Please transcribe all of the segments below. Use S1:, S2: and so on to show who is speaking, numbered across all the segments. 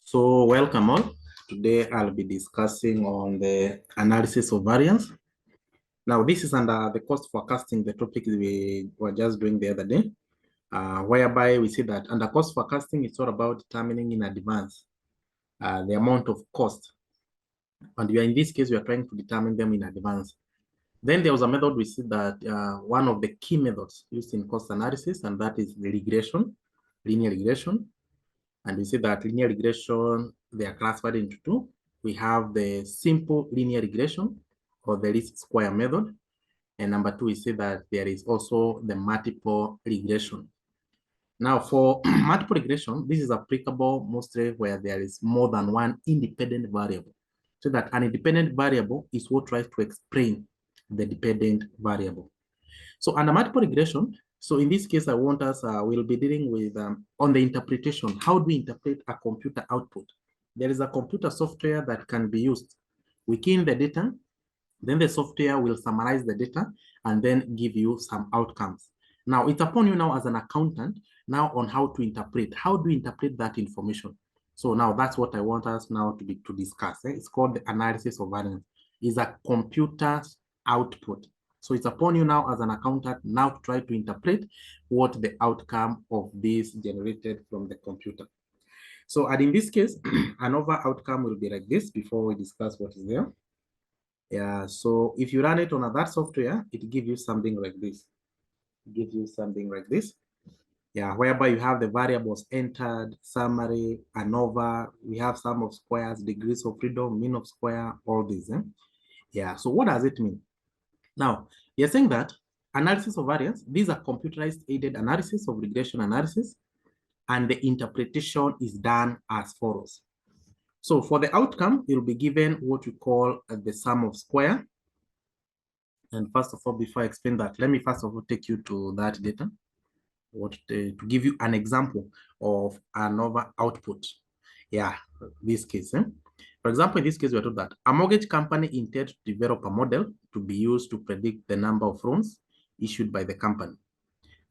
S1: So welcome all. Today I'll be discussing on the analysis of variance. Now this is under the cost forecasting, the topic we were just doing the other day, whereby we see that under cost forecasting, it's all about determining in advance the amount of cost. And in this case, we are trying to determine them in advance. Then there was a method we see that one of the key methods used in cost analysis, and that is the regression, linear regression. And we see that linear regression, they are classified into two. We have the simple linear regression or the least square method. And number two, we see that there is also the multiple regression. Now for multiple regression, this is applicable mostly where there is more than one independent variable. So that an independent variable is what tries to explain the dependent variable. So under multiple regression, so in this case, I want us, we'll be dealing with on the interpretation. How do we interpret a computer output? There is a computer software that can be used. We key in the data, then the software will summarize the data and then give you some outcomes. Now it's upon you now as an accountant now on how to interpret. How do you interpret that information? So now that's what I want us now to discuss. It's called the analysis of variance. It's a computer's output. So it's upon you now as an accountant now to try to interpret what the outcome of this generated from the computer. So and in this case, Anova outcome will be like this before we discuss what is there. Yeah, so if you run it on that software, it gives you something like this. It gives you something like this. Yeah, whereby you have the variables entered, summary, Anova, we have sum of squares, degrees of freedom, mean of square, all these. Yeah, so what does it mean? Now, you're saying that analysis of variance, these are computerized aided analysis of regression analysis, and the interpretation is done as follows. So for the outcome, you'll be given what we call the sum of square. And first of all, before I explain that, let me first of all take you to that data to give you an example of Anova output. Yeah, this case. For example, in this case, we are told that a mortgage company intends to develop a model to be used to predict the number of loans issued by the company.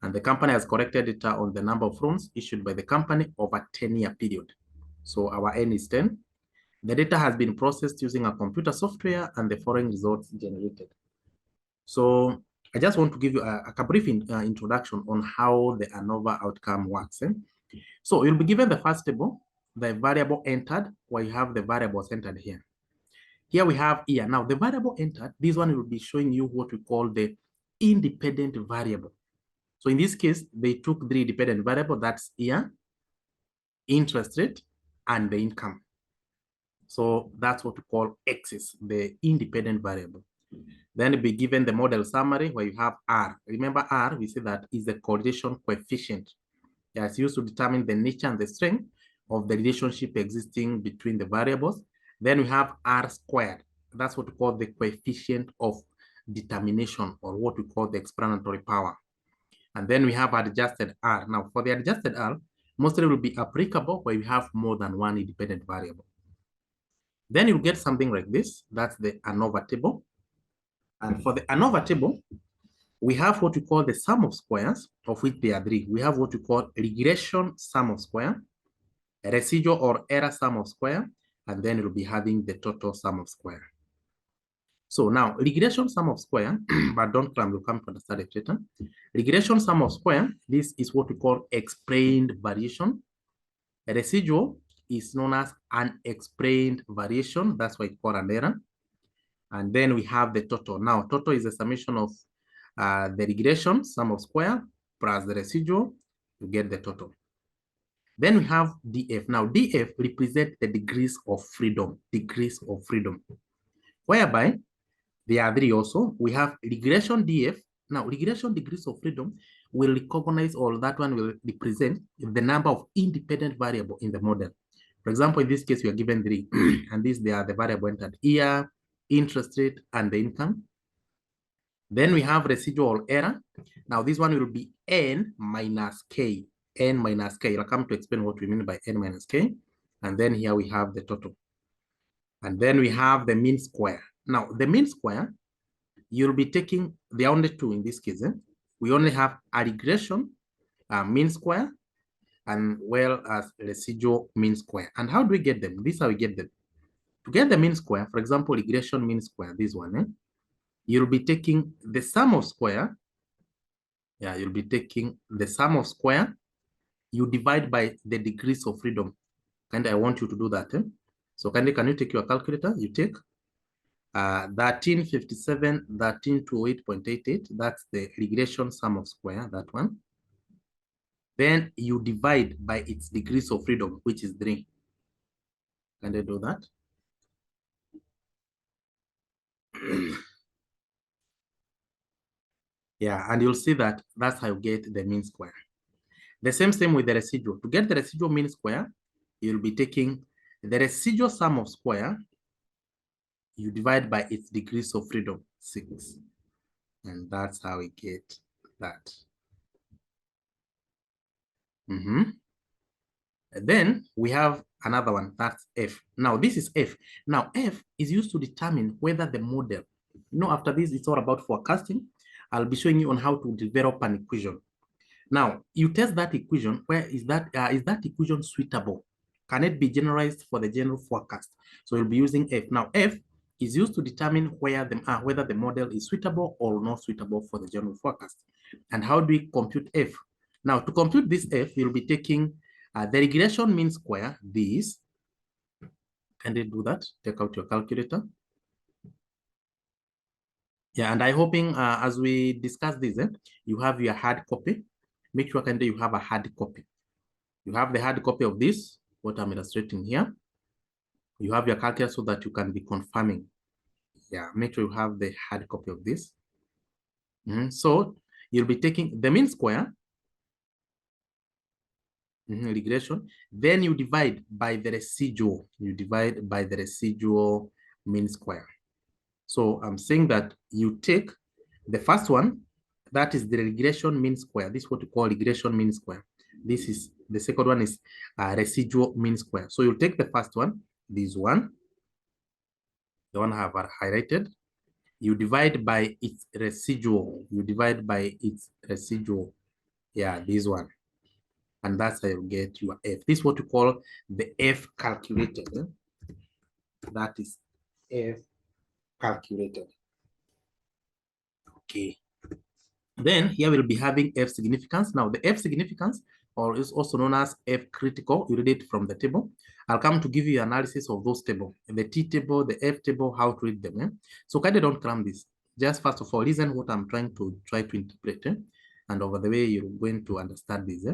S1: And the company has collected data on the number of loans issued by the company over a 10-year period. So our N is 10. The data has been processed using a computer software and the following results generated. So I just want to give you a brief introduction on how the Anova outcome works. So you'll be given the first table, the variable entered, where you have the variables entered here. Here we have year. Now the variable entered, this one will be showing you what we call the independent variable. So in this case, they took the independent variable, that's year, interest rate, and the income. So that's what we call X's, the independent variable. Then be given the model summary where you have R. Remember R, we say that is the correlation coefficient. It's used to determine the nature and the strength of the relationship existing between the variables. Then we have R squared. That's what we call the coefficient of determination, or what we call the explanatory power. And then we have adjusted R. Now for the adjusted R, mostly will be applicable where you have more than one independent variable. Then you get something like this. That's the Anova table. And for the Anova table, we have what we call the sum of squares, of which there are three. We have what we call regression sum of square, residual or error sum of square, and then we'll be having the total sum of square. So now, regression sum of square, but don't come, we'll come to understand it later. Regression sum of square, this is what we call explained variation. A residual is known as unexplained variation. That's why it's called an error. And then we have the total. Now, total is a summation of the regression, sum of square, plus the residual, you get the total. Then we have DF. Now, DF represents the degrees of freedom, whereby there are three also. We have regression DF. Now, regression degrees of freedom will recognize, or that one will represent the number of independent variable in the model. For example, in this case, we are given three, and these they are the variable entered: year, interest rate, and the income. Then we have residual error. Now this one will be N minus K. N minus K. I'll come to explain what we mean by N minus K. And then here we have the total. And then we have the mean square. Now the mean square, you'll be taking the only two in this case. We only have a regression mean square, and well as residual mean square. And how do we get them? This is how we get them. To get the mean square, for example, regression mean square, this one, you'll be taking the sum of square. Yeah, you'll be taking the sum of square. You divide by the degrees of freedom. And I want you to do that. So can you take your calculator? You take 1357, 1328.88. That's the regression sum of square, that one. Then you divide by its degrees of freedom, which is 3. Can I do that? Yeah, and you'll see that that's how you get the mean square. The same with the residual. To get the residual mean square, you'll be taking the residual sum of square, you divide by its degrees of freedom, 6. And that's how we get that. Then we have another one, that's F. Now this is F. Now F is used to determine whether the model, after this, it's all about forecasting. I'll be showing you on how to develop an equation. Now, you test that equation. Where is that equation suitable? Can it be generalized for the general forecast? So you'll be using F. Now, F is used to determine whether the model is suitable or not suitable for the general forecast. And how do we compute F? Now, to compute this F, you'll be taking the regression mean square, this. Can they do that? Take out your calculator. Yeah, and I'm hoping as we discuss this, you have your hard copy. Make sure you have a hard copy. You have the hard copy of this, what I'm illustrating here. You have your calculator so that you can be confirming. Yeah, make sure you have the hard copy of this. So you'll be taking the mean square, regression, then you divide by the residual. You divide by the residual mean square. So I'm saying that you take the first one, that is the regression mean square. This is what we call regression mean square. This is the second one is residual mean square. So you'll take the first one, this one, the one I have highlighted. You divide by its residual. You divide by its residual. Yeah, this one. And that's how you get your F. This is what we call the F calculated. That is F calculated. Okay. Then here we'll be having F significance. Now the F significance, or is also known as F critical, you read it from the table. I'll come to give you analysis of those tables, the T table, the F table, how to read them. So kind of don't cram this. Just first of all, listen what I'm trying to interpret. And over the way, you're going to understand this.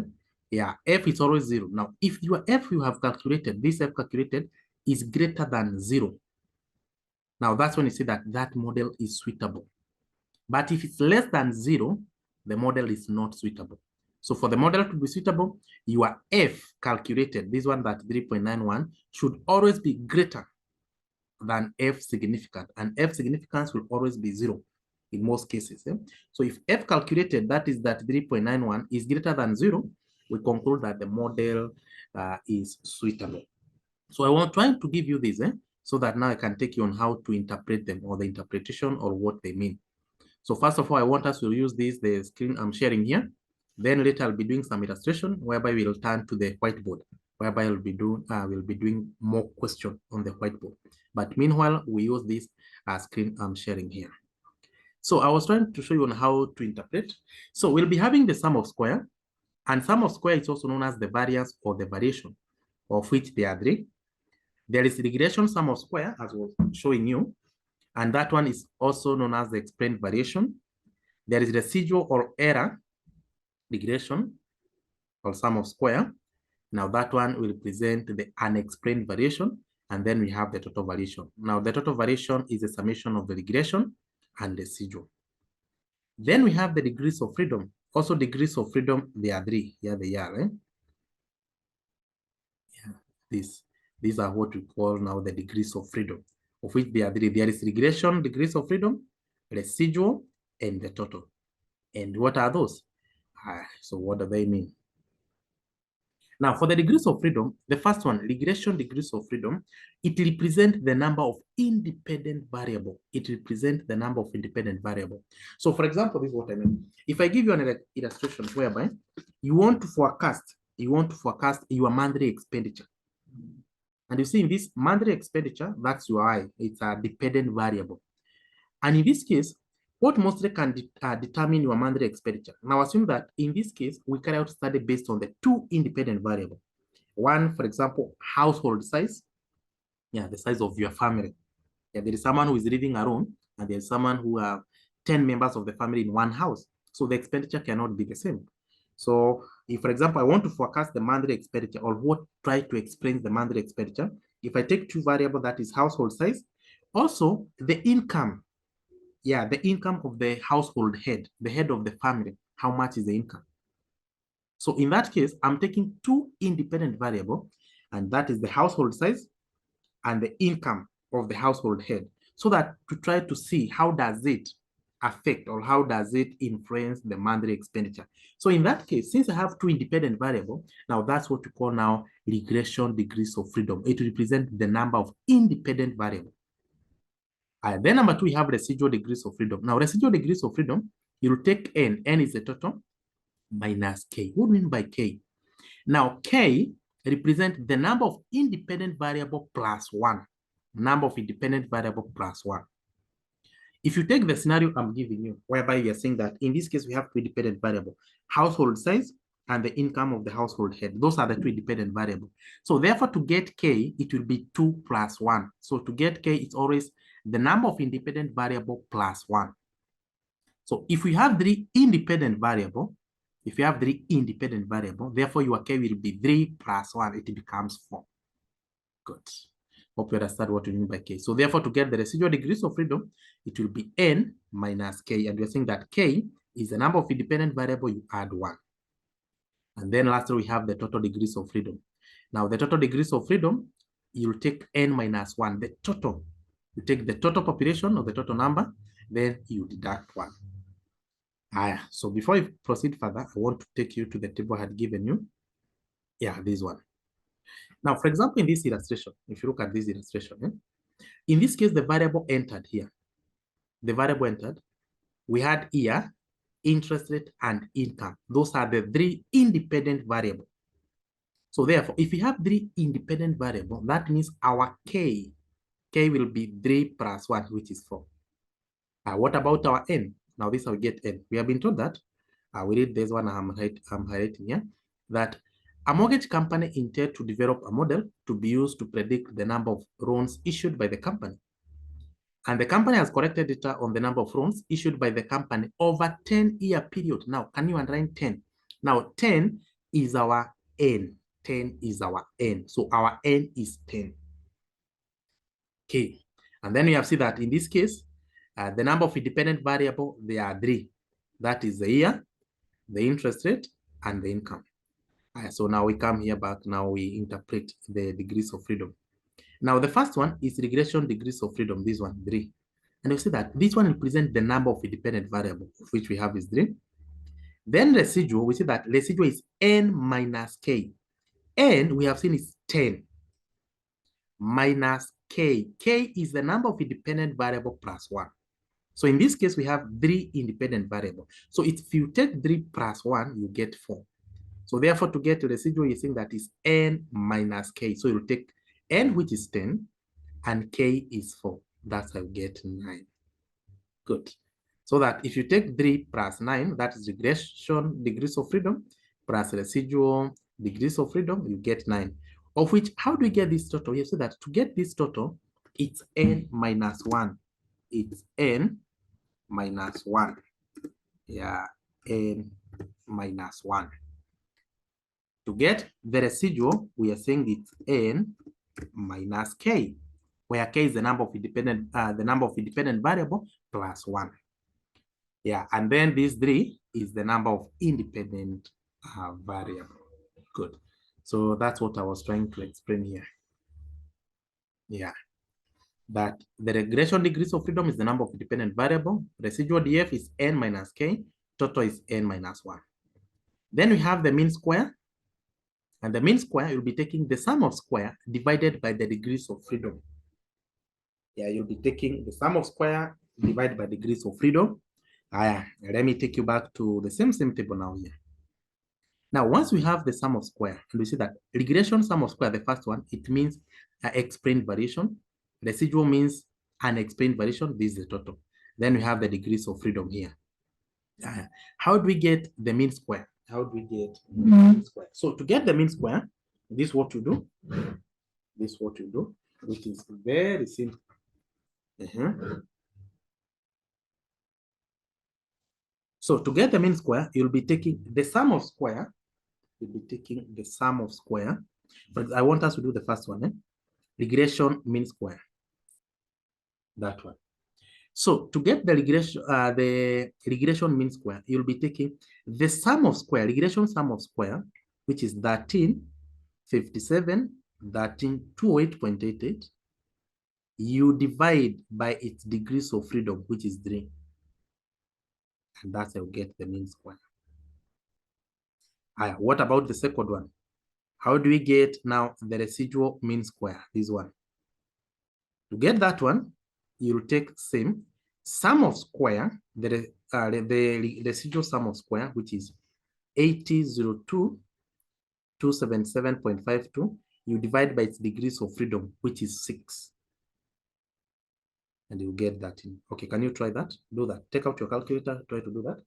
S1: Yeah, F is always 0. Now, if your F you have calculated, this F calculated is greater than 0. Now, that's when you see that that model is suitable. But if it's less than 0, the model is not suitable. So for the model to be suitable, your F calculated, this one that 3.91, should always be greater than F significant. And F significance will always be 0 in most cases. So if F calculated, that is that 3.91 is greater than 0, we conclude that the model is suitable. So I'm trying to give you this, so that now I can take you on how to interpret them, or the interpretation, or what they mean. So first of all, I want us to use this, the screen I'm sharing here. Then later I'll be doing some illustration whereby we'll turn to the whiteboard, whereby we'll be doing more questions on the whiteboard. But meanwhile, we use this screen I'm sharing here. So I was trying to show you on how to interpret. So we'll be having the sum of square, and sum of square is also known as the variance or the variation, of which there are 3. There is regression sum of square, as I was showing you, and that one is also known as the explained variation. There is residual or error regression, or sum of square. Now that one will present the unexplained variation, and then we have the total variation. Now the total variation is a summation of the regression and residual. Then we have the degrees of freedom. Also degrees of freedom, there are 3. Here they are. Yeah, these are what we call now the degrees of freedom, of which there are 3. There is regression degrees of freedom, residual, and the total. And what are those? So what do they mean? Now, for the degrees of freedom, the first one, regression degrees of freedom, it represents the number of independent variable. It represents the number of independent variable. So, for example, this is what I mean. If I give you an illustration whereby you want to forecast you want to forecast your monthly expenditure. And you see in this monthly expenditure, that's your I. It's a dependent variable. And in this case, what mostly can determine your monthly expenditure? Now assume that in this case, we carry out study based on the two independent variables. One, for example, household size. Yeah, the size of your family. Yeah, there is someone who is living alone, and there's someone who have 10 members of the family in one house. So the expenditure cannot be the same. So if, for example, I want to forecast the monthly expenditure or what try to explain the monthly expenditure, if I take two variables, that is household size, also the income. Yeah, the income of the household head, the head of the family, how much is the income? So in that case, I'm taking two independent variables, and that is the household size and the income of the household head, so that to try to see how does it affect or how does it influence the monthly expenditure. So in that case, since I have two independent variables, now that's what we call now regression degrees of freedom. It represents the number of independent variables. Then number two, we have residual degrees of freedom. Now residual degrees of freedom, you'll take n is the total, minus k. What do we mean by k? Now k represents the number of independent variable plus one. Number of independent variable plus one. If you take the scenario I'm giving you, whereby you're saying that in this case, we have two independent variables, household size and the income of the household head. Those are the two independent variables. So therefore, to get k, it will be 2 plus 1. So to get k, it's always the number of independent variable plus 1. So if we have three independent variable, therefore your k will be 3 plus 1. It becomes 4. Good. Hope you understand what we mean by k. So therefore, to get the residual degrees of freedom, it will be n minus k. And we're saying that k is the number of independent variable, you add 1. And then lastly, we have the total degrees of freedom. Now, the total degrees of freedom, you'll take n minus 1, the total. You take the total population or the total number, then you deduct 1. So before I proceed further, I want to take you to the table I had given you. Yeah, this one. Now, for example, in this illustration, if you look at this illustration, in this case, the variable entered here. The variable entered, we had here interest rate and income. Those are the three independent variables. So therefore, if we have three independent variables, that means our k will be 3 plus 1, which is 4. What about our n? Now this will get n. We have been told that, we read this one I'm highlighting here, that a mortgage company intends to develop a model to be used to predict the number of loans issued by the company. And the company has collected data on the number of loans issued by the company over 10-year period. Now, can you underline 10? Now, 10 is our n. 10 is our n. So our n is 10. Okay. And then we have seen that in this case, the number of independent variable, there are 3. That is the year, the interest rate, and the income. So now we come here back. Now we interpret the degrees of freedom. Now, the first one is regression degrees of freedom, this one, 3. And you see that this one represents the number of independent variables, of which we have is 3. Then residual, we see that residual is n minus k. N, we have seen, is 10 minus k. K is the number of independent variable plus 1. So in this case, we have 3 independent variables. So if you take 3 plus 1, you get 4. So therefore, to get the residual, you're saying that is n minus k. So you'll take n, which is 10, and k is 4. That's how you get 9. Good. So that if you take 3 plus 9, that is regression degrees of freedom, plus residual degrees of freedom, you get 9. Of which, how do we get this total? You see that to get this total, it's n minus 1. It's n minus 1. Yeah, n minus 1. To get the residual, we are saying it's n minus k, where k is the number of independent variable plus 1. Yeah, and then this 3 is the number of independent variable. Good. So that's what I was trying to explain here. Yeah, that the regression degrees of freedom is the number of independent variable. Residual df is n minus k. Total is n minus 1. Then we have the mean square. And the mean square, you'll be taking the sum of square divided by the degrees of freedom. Yeah, you'll be taking the sum of square divided by degrees of freedom. Let me take you back to the same table now here. Now, once we have the sum of square, and we see that regression sum of square, the first one, it means explained variation. Residual means unexplained variation. This is the total. Then we have the degrees of freedom here. How do we get the mean square? How do we get the mean square? So to get the mean square, this is what you do. This is what you do, which is very simple. So to get the mean square, you'll be taking the sum of square. You'll be taking the sum of square. But I want us to do the first one. Regression mean square. That one. So to get the regression mean square, you'll be taking the sum of square, regression sum of square, which is 13, 57, 13, 208.88. You divide by its degrees of freedom, which is 3. And that's how you get the mean square. What about the second one? How do we get now the residual mean square? This one. To get that one, you'll take same sum of square, the residual sum of square, which is 8002, 277.52. You divide by its degrees of freedom, which is 6. And you get that in. Okay, can you try that? Do that. Take out your calculator, try to do that.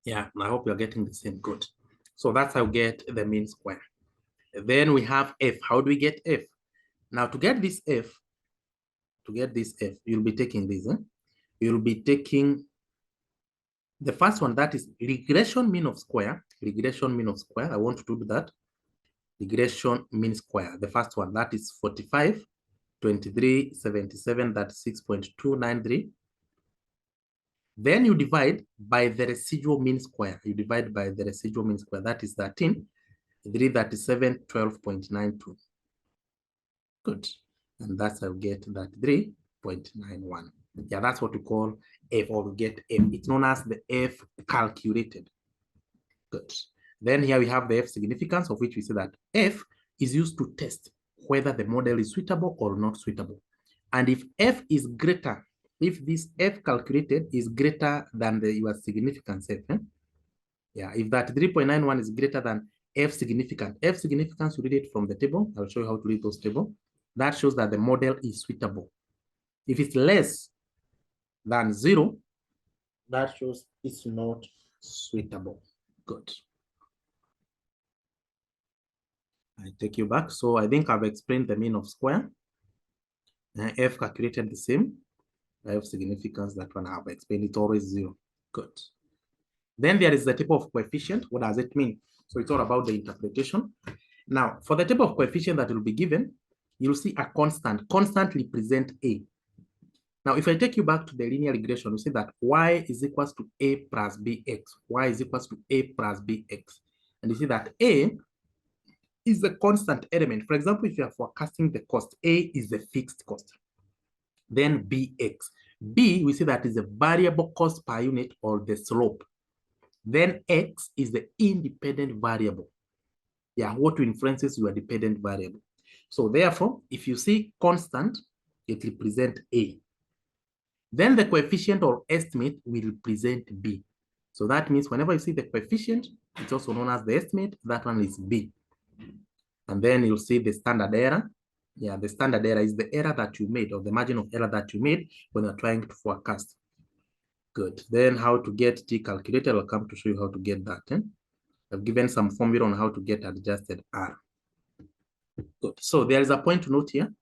S1: Yeah, I hope you're getting the same. Good. So that's how we get the mean square. Then we have f. How do we get f? Now to get this f, you'll be taking this. You'll be taking the first one, that is regression mean of square. Regression mean of square. I want to do that. Regression mean square. The first one, that is 45, 23, 77, that's 6.293. Then you divide by the residual mean square. You divide by the residual mean square. That is 13, 337, 12.92. Good. And that's how we get that 3.91. Yeah, that's what we call F, or we get F. It's known as the F calculated. Good. Then here we have the F significance, of which we say that F is used to test whether the model is suitable or not suitable. And if F is greater, if this F calculated is greater than your significance F, yeah, if that 3.91 is greater than F significant you read it from the table. I'll show you how to read those tables. That shows that the model is suitable. If it's less than 0, that shows it's not suitable. Good. I take you back. So I think I've explained the mean of square. F calculated the same. F significance, that one I've explained, it always 0. Good. Then there is the table of coefficient. What does it mean? So it's all about the interpretation. Now, for the table of coefficient that will be given, you'll see a constant. Constant represent A. Now, if I take you back to the linear regression, you see that y is equals to a plus bx. Y is equals to a plus bx. And you see that A is the constant element. For example, if you are forecasting the cost, A is the fixed cost. Then bx. B, we see that is the variable cost per unit, or the slope. Then x is the independent variable. Yeah, what influences your dependent variable. So therefore, if you see constant, it represents A. Then the coefficient or estimate will represent B. So that means whenever you see the coefficient, it's also known as the estimate. That one is B. And then you'll see the standard error. Yeah, the standard error is the error that you made, or the margin of error that you made when you're trying to forecast. Good. Then how to get T calculated, I'll come to show you how to get that. I've given some formula on how to get adjusted R. Good. So there is a point to note here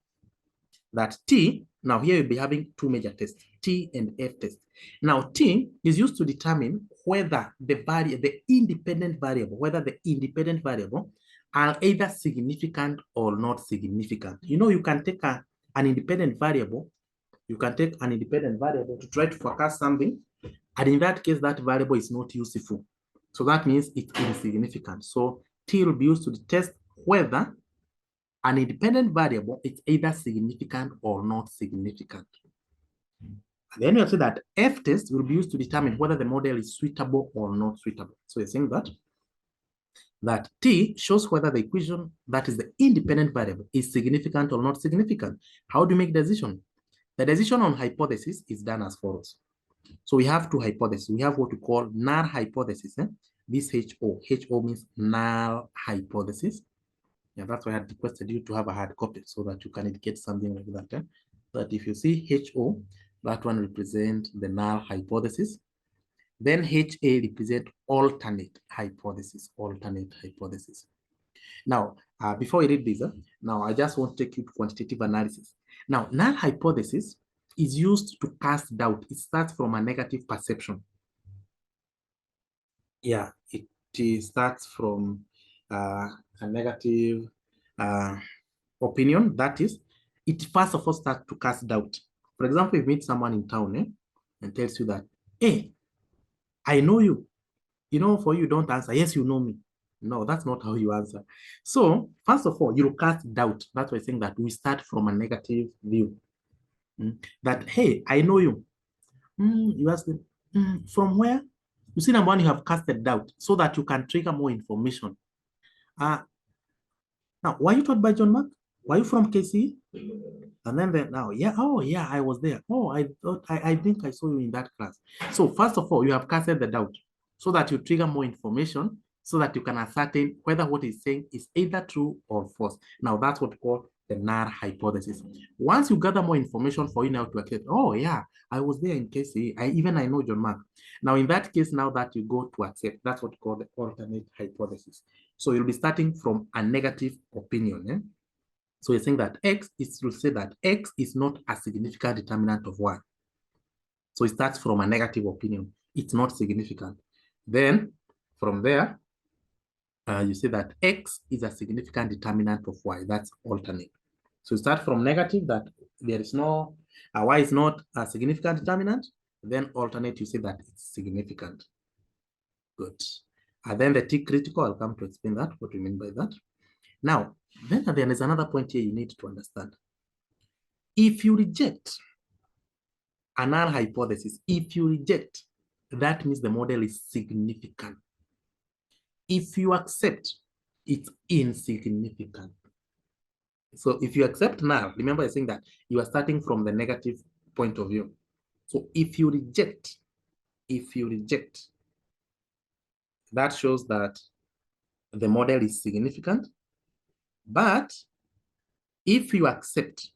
S1: that T, now here you'll be having two major tests, T and F test. Now T is used to determine whether the independent variable are either significant or not significant. You know, you can take an independent variable, to try to forecast something, and in that case, that variable is not useful. So that means it's insignificant. So T will be used to test whether an independent variable is either significant or not significant. Then we have said that F test will be used to determine whether the model is suitable or not suitable. So you're saying that T shows whether the equation that is the independent variable is significant or not significant. How do you make the decision? The decision on hypothesis is done as follows. So we have two hypotheses. We have what we call null hypothesis. This HO. HO means null hypothesis. Yeah, that's why I had requested you to have a hard copy so that you can indicate something like that. That if you see HO, that one represents the null hypothesis. Then HA represent alternate hypothesis, alternate hypothesis. Now, before we read this, now I just want to take you to quantitative analysis. Now, null hypothesis is used to cast doubt. It starts from a negative perception. Yeah, it starts from a negative opinion. That is, it first of all starts to cast doubt. For example, if you meet someone in town and tells you that, hey, I know you. You know, for you don't answer, yes, you know me. No, that's not how you answer. So, first of all, you'll cast doubt. That's why I'm saying that we start from a negative view. That, hey, I know you. You ask them, from where? You see, number one, you have casted doubt so that you can trigger more information. Now, were you taught by John Mark? Were you from KC? And then now, yeah, oh yeah, I was there. Oh, I think I saw you in that class. So first of all, you have casted the doubt so that you trigger more information so that you can ascertain whether what he's saying is either true or false. Now that's what we call the null hypothesis. Once you gather more information for you now to accept, oh yeah, I was there in KC. I know John Mark. Now in that case, now that you go to accept, that's what we call the alternate hypothesis. So you'll be starting from a negative opinion. So you're saying that X is to say that X is not a significant determinant of Y. So it starts from a negative opinion. It's not significant. Then from there, you say that X is a significant determinant of Y. That's alternate. So you start from negative that there is no, Y is not a significant determinant. Then alternate, you say that it's significant. Good. And then the T critical, I'll come to explain that, what we mean by that. Now, then there is another point here you need to understand. If you reject a null hypothesis, if you reject, that means the model is significant. If you accept, it's insignificant. So if you accept null, remember I'm saying that you are starting from the negative point of view. So if you reject, that shows that the model is significant. But if you accept,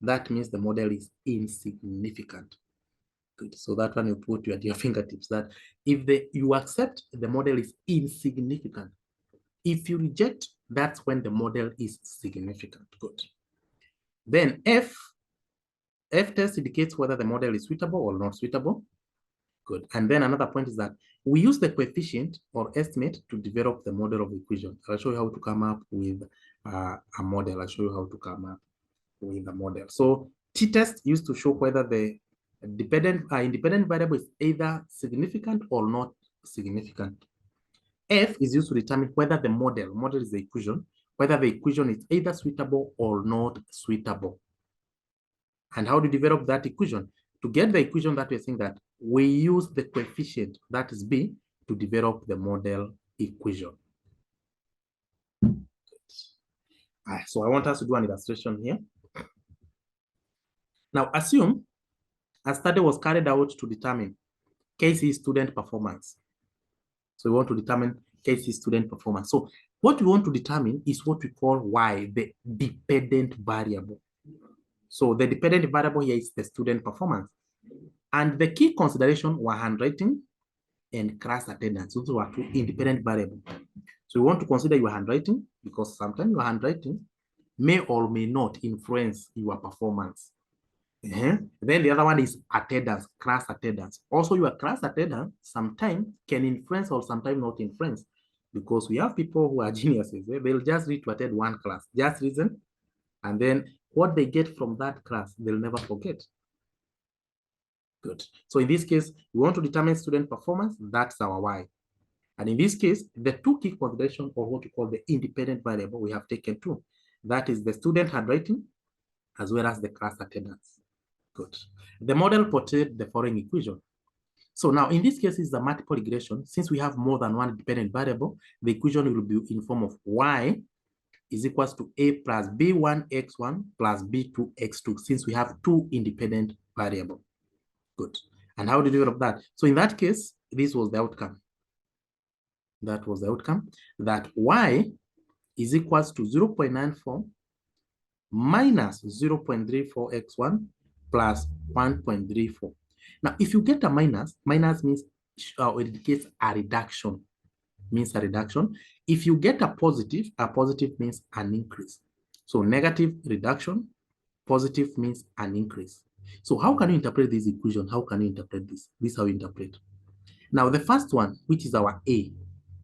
S1: that means the model is insignificant. Good. So that one you put at your fingertips, that if you accept, the model is insignificant. If you reject, that's when the model is significant. Good. Then F test indicates whether the model is suitable or not suitable. Good. And then another point is that we use the coefficient or estimate to develop the model of equation. I'll show you how to come up with a model. I'll show you how to come up with a model. So t-test used to show whether the independent variable is either significant or not significant. F is used to determine whether the model is the equation, whether the equation is either suitable or not suitable. And how to develop that equation? To get the equation that we're saying that we use the coefficient, that is B, to develop the model equation. So I want us to do an illustration here. Now assume a study was carried out to determine KC student performance. So we want to determine KC student performance. So what we want to determine is what we call Y, the dependent variable. So the dependent variable here is the student performance. And the key consideration were handwriting and class attendance. Those were two independent variables. So we want to consider your handwriting because sometimes your handwriting may or may not influence your performance. Then the other one is attendance, class attendance. Also, your class attendance sometimes can influence or sometimes not influence because we have people who are geniuses. They'll just read to attend one class, just reason, and then what they get from that class, they'll never forget. Good. So in this case, we want to determine student performance. That's our Y. And in this case, the two key considerations or what we call the independent variable we have taken two. That is the student handwriting as well as the class attendance. Good. The model portrayed the following equation. So now in this case is the multiple regression. Since we have more than one dependent variable, the equation will be in form of y is equals to a plus b1x1 plus b2x2, since we have two independent variables. Good. And how did we develop that? So in that case, this was the outcome. That was the outcome, that y is equals to 0.94 minus 0.34x1 plus 1.34. Now, if you get a minus means it indicates a reduction, means a reduction. If you get a positive means an increase. So negative reduction, positive means an increase. So how can you interpret this equation? How can you interpret this? This is how you interpret. Now, the first one, which is our A,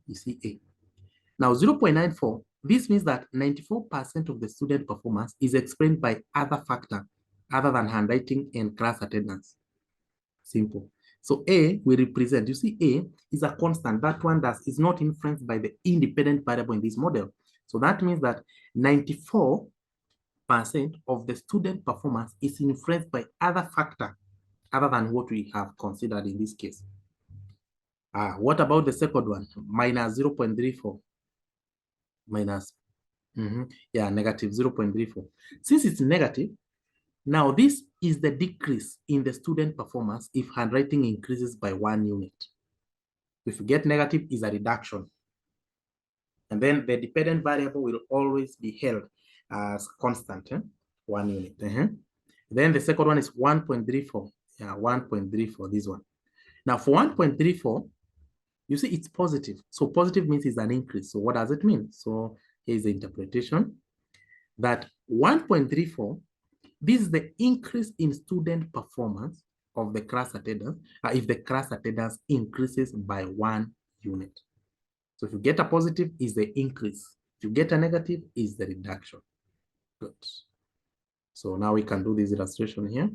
S1: you see A. Now, 0.94, this means that 94% of the student performance is explained by other factor other than handwriting and class attendance. Simple. So A we represent, you see A is a constant. That one is not influenced by the independent variable in this model. So that means that 94% of the student performance is influenced by other factor other than what we have considered in this case. What about the second one? Minus 0.34. Minus, negative 0.34. Since it's negative, now this is the decrease in the student performance if handwriting increases by 1 unit. If you get negative, is a reduction. And then the dependent variable will always be held as constant, 1 unit. Then the second one is 1.34. 1.34, this one. Now for 1.34, you see it's positive. So positive means it's an increase. So what does it mean? So here's the interpretation that 1.34, this is the increase in student performance of the class attendance if the class attendance increases by 1 unit. So if you get a positive, is the increase. If you get a negative, is the reduction. Good. So now we can do this illustration here,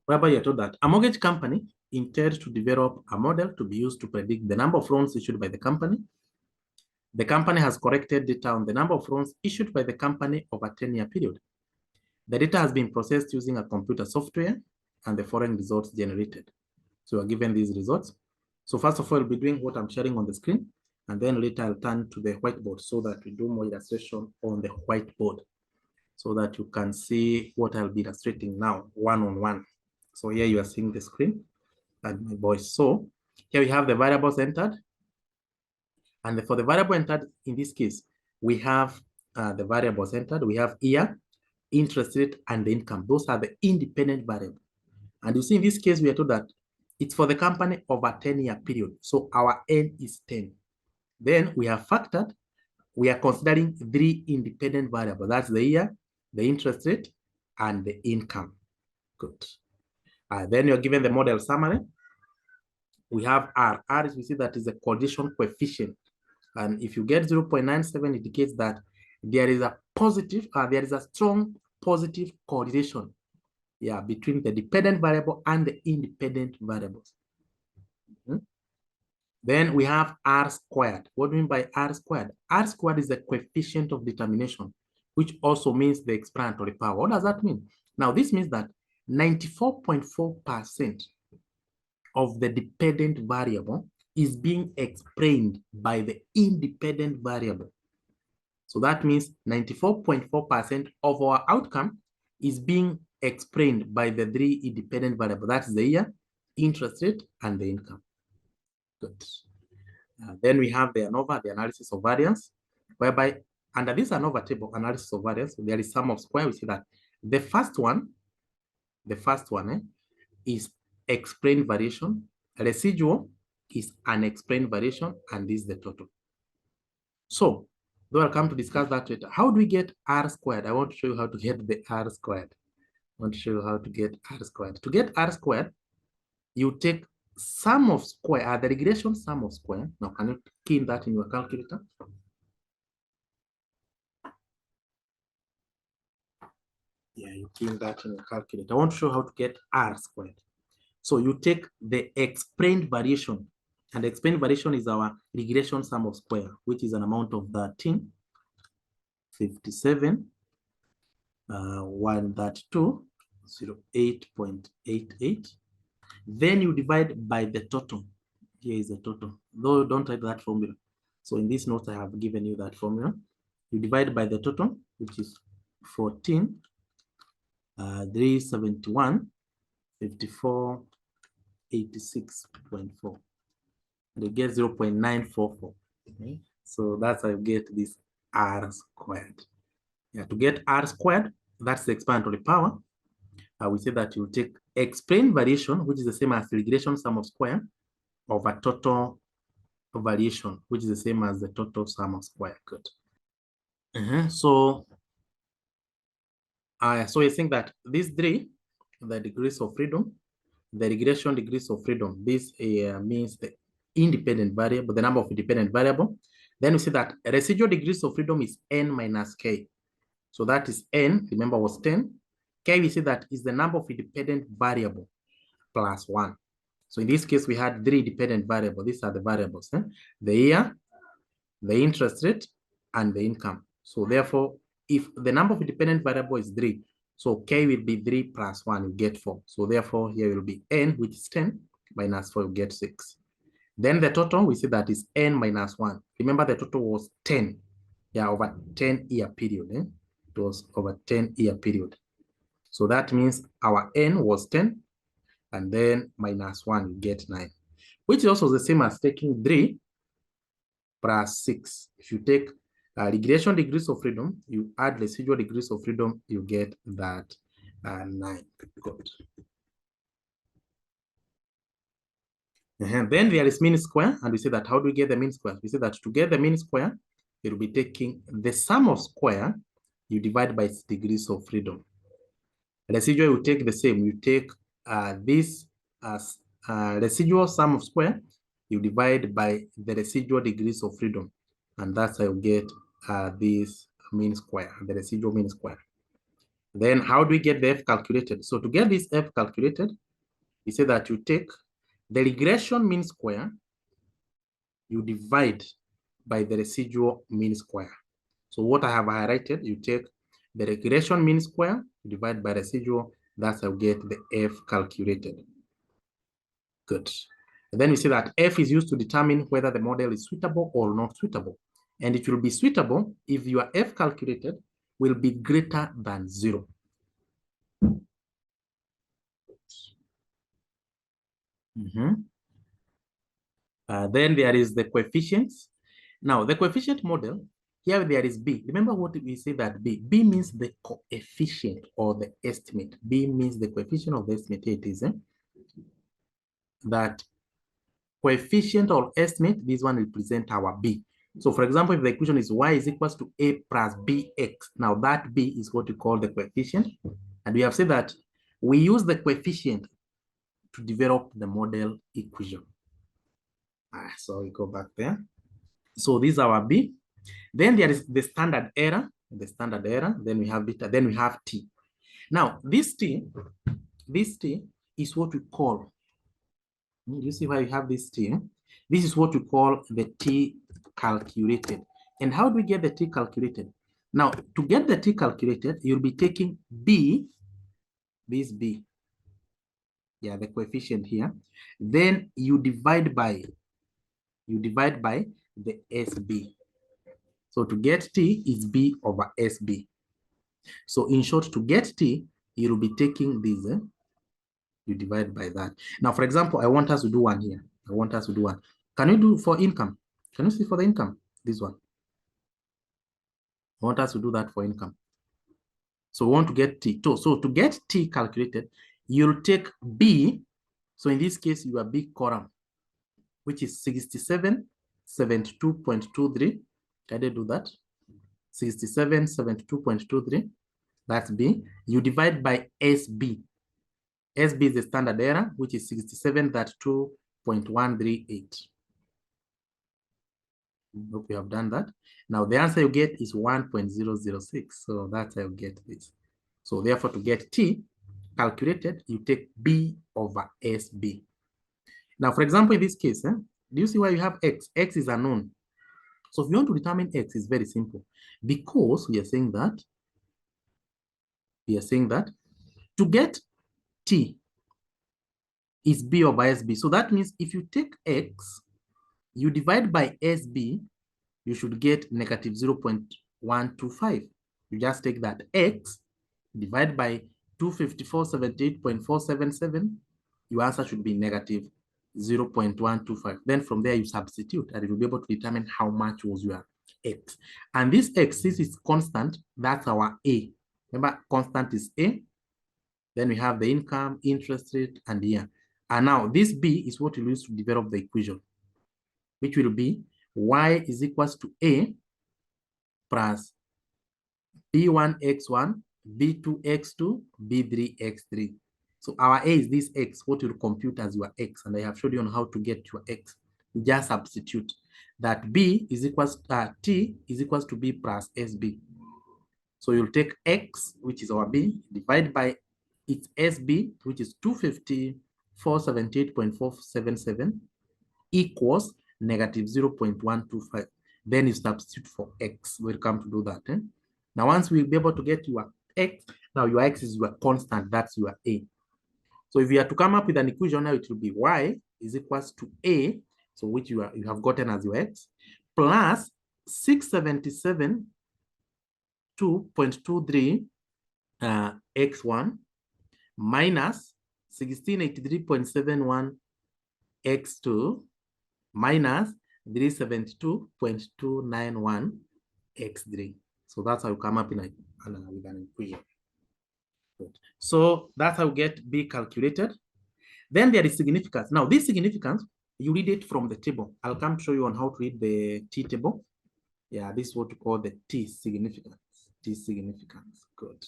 S1: whereby you're told that a mortgage company intends to develop a model to be used to predict the number of loans issued by the company. The company has collected data on the number of loans issued by the company over a 10-year period. The data has been processed using a computer software and the following results generated. So we're given these results. So first of all, I'll be doing what I'm sharing on the screen, and then later I'll turn to the whiteboard so that we do more illustration on the whiteboard so that you can see what I'll be illustrating now, one-on-one. So here you are seeing the screen and my voice. So here we have the variables entered. And for the variable entered, in this case, we have the variables entered. We have year, interest rate, and the income. Those are the independent variables. And you see in this case, we are told that it's for the company over a 10-year period. So our N is 10. Then we have factored. We are considering 3 independent variables. That's the year, the interest rate, and the income. Good. Then you're given the model summary. We have R. R is, we see that is a correlation coefficient. And if you get 0.97, it indicates that there is a positive, there is a strong positive correlation, between the dependent variable and the independent variables. Then we have R squared. What do we mean by R squared? R squared is the coefficient of determination, which also means the explanatory power. What does that mean? Now, this means that 94.4% of the dependent variable is being explained by the independent variable. So that means 94.4% of our outcome is being explained by the 3 independent variables. That's the year, interest rate, and the income. Good. Then we have the Anova, the analysis of variance, whereby under this Anova table, analysis of variance, there is sum of square. We see that the first one is explained variation, residual is unexplained variation, and this is the total. So, though I'll come to discuss that later. How do we get R squared? I want to show you how to get the R squared. To get R squared, you take sum of square, the regression sum of square. Now, can you key in that in your calculator? Yeah, you key in that in your calculator. I want to show how to get R squared. So you take the explained variation, and the explained variation is our regression sum of square, which is an amount of 13, 57, 132, 08.88. Then you divide by the total. Here is the total. Though don't write that formula. So in this note, I have given you that formula. You divide by the total, which is 14, 371, 54, 86.4. And you get 0.944. Okay? So that's how you get this R squared. Yeah, to get R squared, that's the explanatory power. We say that you take explained variation, which is the same as regression sum of square, over total variation, which is the same as the total sum of square. Good. So you think that these three, the degrees of freedom, the regression degrees of freedom, this means the independent variable, the number of independent variable. Then we see that residual degrees of freedom is n minus k. So that is n, remember, was 10. K, we see that is the number of independent variable plus 1. So in this case, we had 3 dependent variables. These are the variables, the year, the interest rate, and the income. So therefore, if the number of independent variable is 3, so k will be 3 plus 1, you get 4. So therefore, here will be n, which is 10, minus 4, you get 6. Then the total, we see that is n minus 1. Remember, the total was 10. Yeah, over 10-year period. It was over 10-year period. So that means our n was 10, and then minus 1, you get 9, which is also the same as taking 3 plus 6. If you take regression degrees of freedom, you add residual degrees of freedom, you get that 9. Good. And then there is mean square, and we say that how do we get the mean square? We say that to get the mean square, it will be taking the sum of square, you divide by its degrees of freedom. Residual, you take the same. You take this as residual sum of square, you divide by the residual degrees of freedom. And that's how you get this mean square, the residual mean square. Then how do we get the F calculated? So to get this F calculated, we say that you take the regression mean square, you divide by the residual mean square. So what I have highlighted, you take the regression mean square, you divide by residual, that's how you get the F calculated. Good. And then we see that F is used to determine whether the model is suitable or not suitable. And it will be suitable if your F calculated will be greater than 0. Then there is the coefficients. Now, the coefficient model, here there is B. Remember what we say that B? B means the coefficient or the estimate. B means the coefficient of the estimate. Here it is. That coefficient or estimate, this one represents our B. So for example, if the equation is y is equals to a plus bx, now that B is what we call the coefficient. And we have said that we use the coefficient to develop the model equation. So we go back there. So this is our B. Then there is the standard error, then we have beta, then we have T. Now, this T is what we call, you see why we have this T? This is what we call the T calculated. And how do we get the T calculated? Now, to get the T calculated, you'll be taking B, this B, yeah, the coefficient here. Then you divide by the SB. So to get T is B over SB. So in short, to get T, you'll be taking this, you divide by that. Now, for example, I want us to do one here. Can you do for income? Can you see for the income? This one. I want us to do that for income. So we want to get T. So to get T calculated, you'll take B. So in this case, your B column, which is 6772.23. Can I do that? 6772.23. That's B. You divide by SB. SB is the standard error, which is 6732.138. Hope you have done that. Now the answer you get is 1.006. So that's how you get this. So therefore, to get T calculated, you take B over SB. Now, for example, in this case, do you see why you have X? X is unknown. So if you want to determine X, it's very simple. Because we are saying that we are saying that to get T is B over SB. So that means if you take X, you divide by SB, you should get negative 0.125. You just take that X, divide by 254.78.477, your answer should be negative 0.125. Then from there, you substitute, and it will be able to determine how much was your X. And this X, since it's constant, that's our A. Remember, constant is A. Then we have the income, interest rate, and year. And now this B is what we use to develop the equation, which will be Y is equals to A plus B1x1, B2x2, B3x3. So our A is this X, what will compute as your X, and I have showed you on how to get your X. You just substitute that B is equals T is equals to B plus SB. So you'll take X, which is our B, divide by its SB, which is 254.78.477, equals negative 0.125. Then you substitute for X. We'll come to do that. Now, once we'll be able to get your X, now your X is your constant, that's your A. So if you are to come up with an equation now, it will be Y is equals to A, so which you have gotten as your X, plus 677.223 X1 minus 1683.71 X2 minus 372.291 X3. So that's how you come up with an equation. Good. So that's how you get B calculated. Then there is significance. Now, this significance, you read it from the table. I'll come show you on how to read the T table. Yeah, this is what we call the T significance. T significance. Good.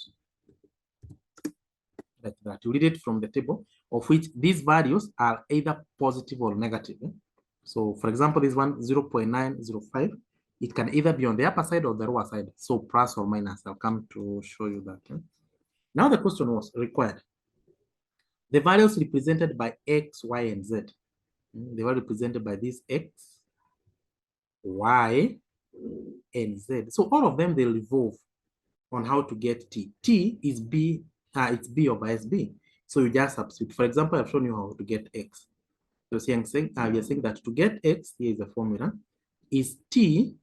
S1: Like that. You read it from the table, of which these values are either positive or negative. So, for example, this one, 0.905, it can either be on the upper side or the lower side. So, plus or minus. I'll come to show you that. Now, the question was required. The values represented by X, Y, and Z. They were represented by this X, Y, and Z. So, all of them, they revolve on how to get T. T is B, it's B over SB. So, you just substitute. For example, I've shown you how to get X. So we are saying that to get X, here is the formula, is T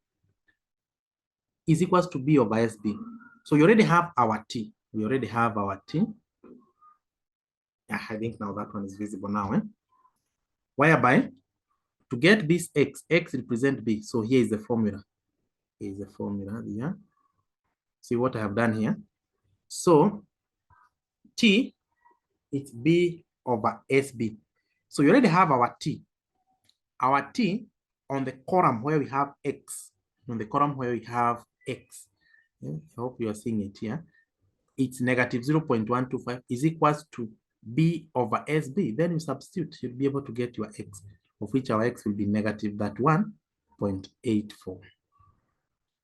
S1: is equals to B over SB. So you already have our T. We already have our T. I think now that one is visible now. Whereby, to get this X, X represents B. So here is the formula. Here is the formula here. See what I have done here. So T, it's B over SB. So you already have our T. Our T on the column where we have X. On the column where we have X. I hope you are seeing it here. It's negative 0.125 is equals to B over SB. Then you substitute, you'll be able to get your X, of which our X will be negative that 1.84.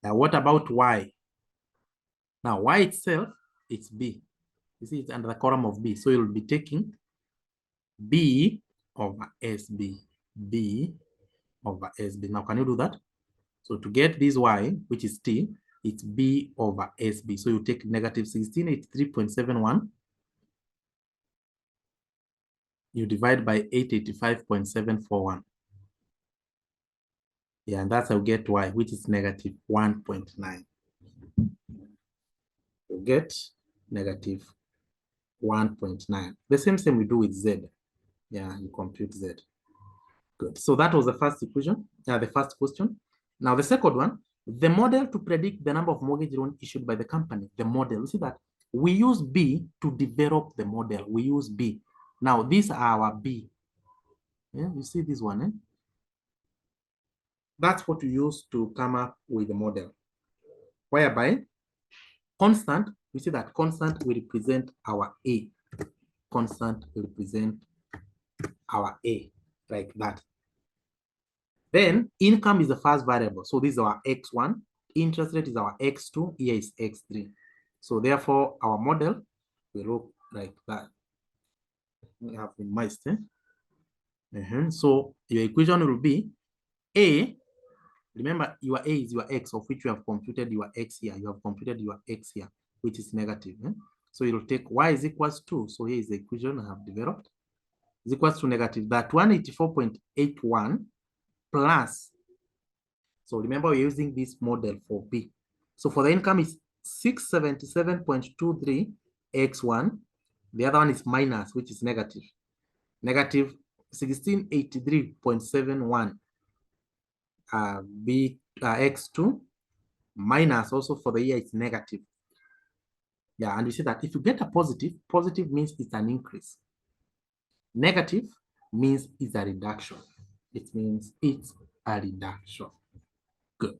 S1: Now, what about Y? Now, Y itself, it's B. You see, it's under the column of B. So you'll be taking B over SB. B over SB. Now, can you do that? So to get this Y, which is T, it's B over SB. So you take negative 1683.71. You divide by 885.741. Yeah, and that's how you get Y, which is negative 1.9. You get negative 1.9. The same we do with Z. Yeah, you compute Z. Good. So that was the first equation, the first question. Now the second one, the model to predict the number of mortgage loans issued by the company. The model, you see that? We use B to develop the model. We use B. Now these are our B. Yeah, you see this one, That's what we use to come up with the model. Whereby constant, we see that constant will represent our A. Constant will represent our A, like that. Then income is the first variable. So this is our X1. Interest rate is our X2. Here is X3. So therefore, our model will look like that. We have the mice. So your equation will be A. Remember, your A is your X, of which you have computed your X here. You have computed your X here, which is negative. So you'll take y is equals to, so here is the equation I have developed, is equals to negative that 184.81 plus, so remember we're using this model for B. So for the income is 677.23 x1. The other one is minus, which is negative. Negative 1683.71 B x2 minus, also for the year it's negative. Yeah, and we see that if you get a positive, positive means it's an increase. Negative means it's a reduction. It means it's a reduction. Good.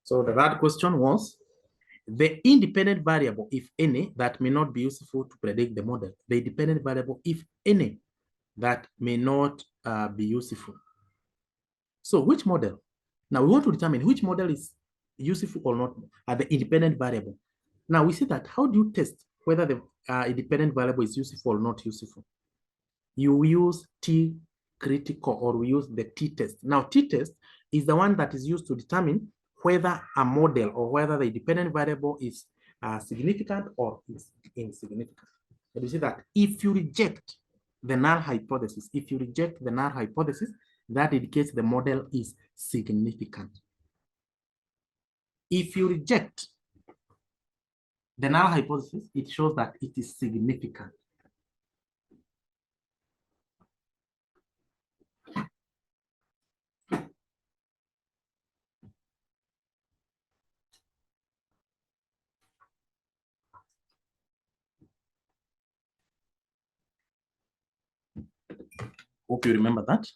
S1: So the third question was, the independent variable, if any, that may not be useful to predict the model. The dependent variable, if any, that may not be useful. So which model? Now we want to determine which model is useful or not at the independent variable. Now we see that, how do you test whether the independent variable is useful or not useful? You use T critical, or we use the t-test. Now t-test is the one that is used to determine whether a model or whether the dependent variable is significant or is insignificant. And you see that if you reject the null hypothesis, that indicates the model is significant. If you reject the null hypothesis, it shows that it is significant. Hope you remember that.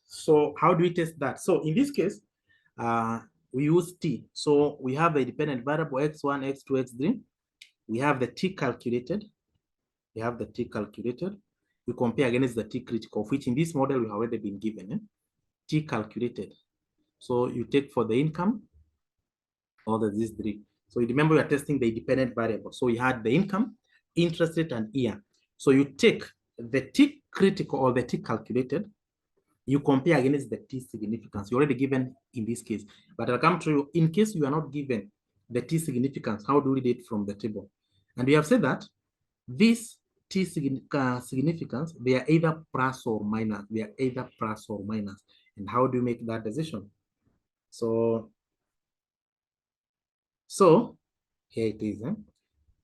S1: So how do we test that? So in this case, we use T. So we have the dependent variable x1, x2, x3. We have the T calculated. We compare against the T critical, of which in this model we have already been given. T calculated. So you take for the income, or these three. So you remember we are testing the dependent variable. So we had the income, interest rate, and year. So you take the T critical or the T calculated, you compare against the T significance. You're already given in this case, but I'll come to you in case you are not given the T significance. How do we read it from the table? And we have said that this T significance, they are either plus or minus. And how do you make that decision? So here it is.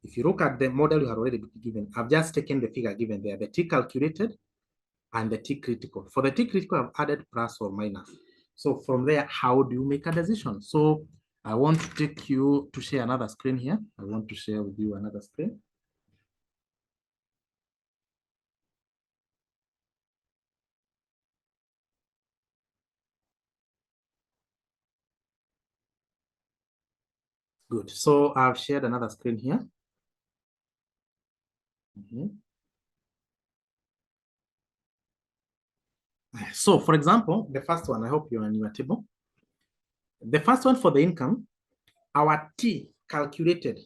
S1: If you look at the model you have already been given, I've just taken the figure given there, the T calculated and the T critical. For the T critical, I've added plus or minus. So from there, how do you make a decision? So I want to take you to share another screen here. I want to share with you another screen. Good. So I've shared another screen here. So for example, the first one, I hope you're on your table. The first one for the income, our T calculated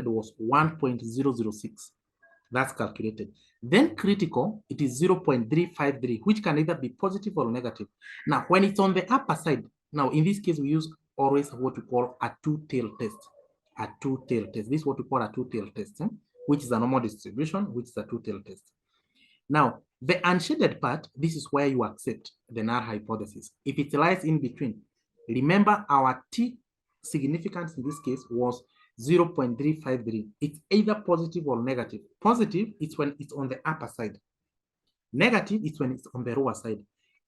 S1: was 1.006. That's calculated. Then critical, it is 0.353, which can either be positive or negative. Now, when it's on the upper side, now in this case, we use always what we call a two-tail test. This is what we call a two-tail test, which is a normal distribution, which is a two-tail test. Now, the unshaded part, this is where you accept the null hypothesis. If it lies in between, remember our T significance in this case was 0.353. It's either positive or negative. Positive is when it's on the upper side. Negative is when it's on the lower side.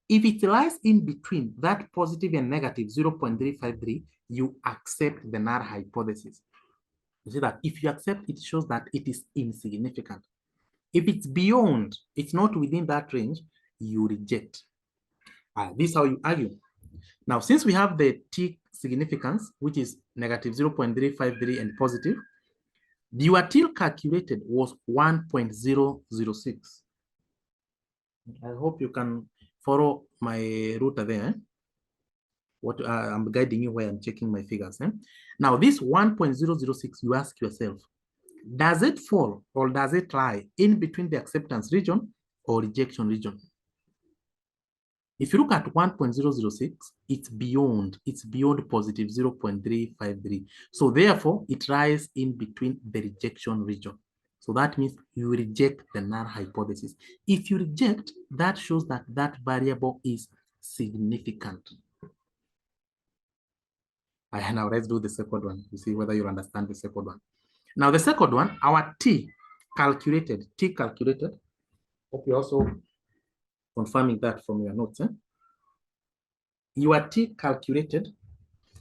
S1: If it lies in between that positive and negative 0.353, you accept the null hypothesis. You see that if you accept, it shows that it is insignificant. If it's beyond, it's not within that range, you reject. This is how you argue. Now, since we have the T significance, which is negative 0.353 and positive, your T calculated was 1.006. I hope you can follow my router there. What I'm guiding you where I'm checking my figures. Now, this 1.006, you ask yourself, does it fall or does it lie in between the acceptance region or rejection region. If you look at 1.006, it's beyond positive 0.353. So therefore, it lies in between the rejection region. So that means you reject the null hypothesis. If you reject, that shows that that variable is significant. Now let's do the second one to see whether you understand the second one. Now the second one, our T calculated. Hope you're also confirming that from your notes. Your T calculated,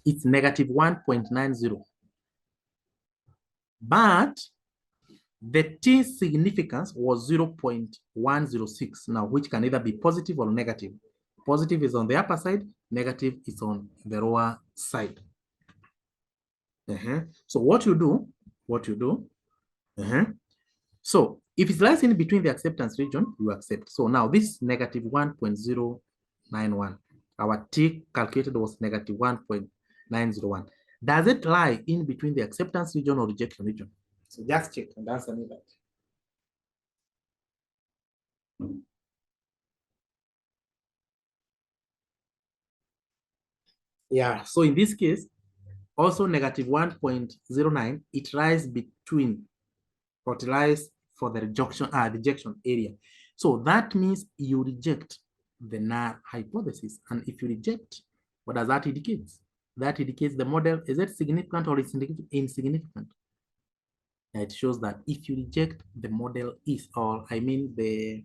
S1: it's negative 1.90. But the T significance was 0.106 now, which can either be positive or negative. Positive is on the upper side, negative is on the lower side. So what you do, so if it lies in between the acceptance region, you accept. So now this is negative 1.091. Our T calculated was negative 1.901. Does it lie in between the acceptance region or rejection region? So just check and answer me that. Yeah, so in this case, also negative 1.09, it lies between, or it lies for the rejection area. So that means you reject the null hypothesis. And if you reject, what does that indicate? That indicates the model, is it significant or insignificant? It shows that if you reject, the model is, or I mean the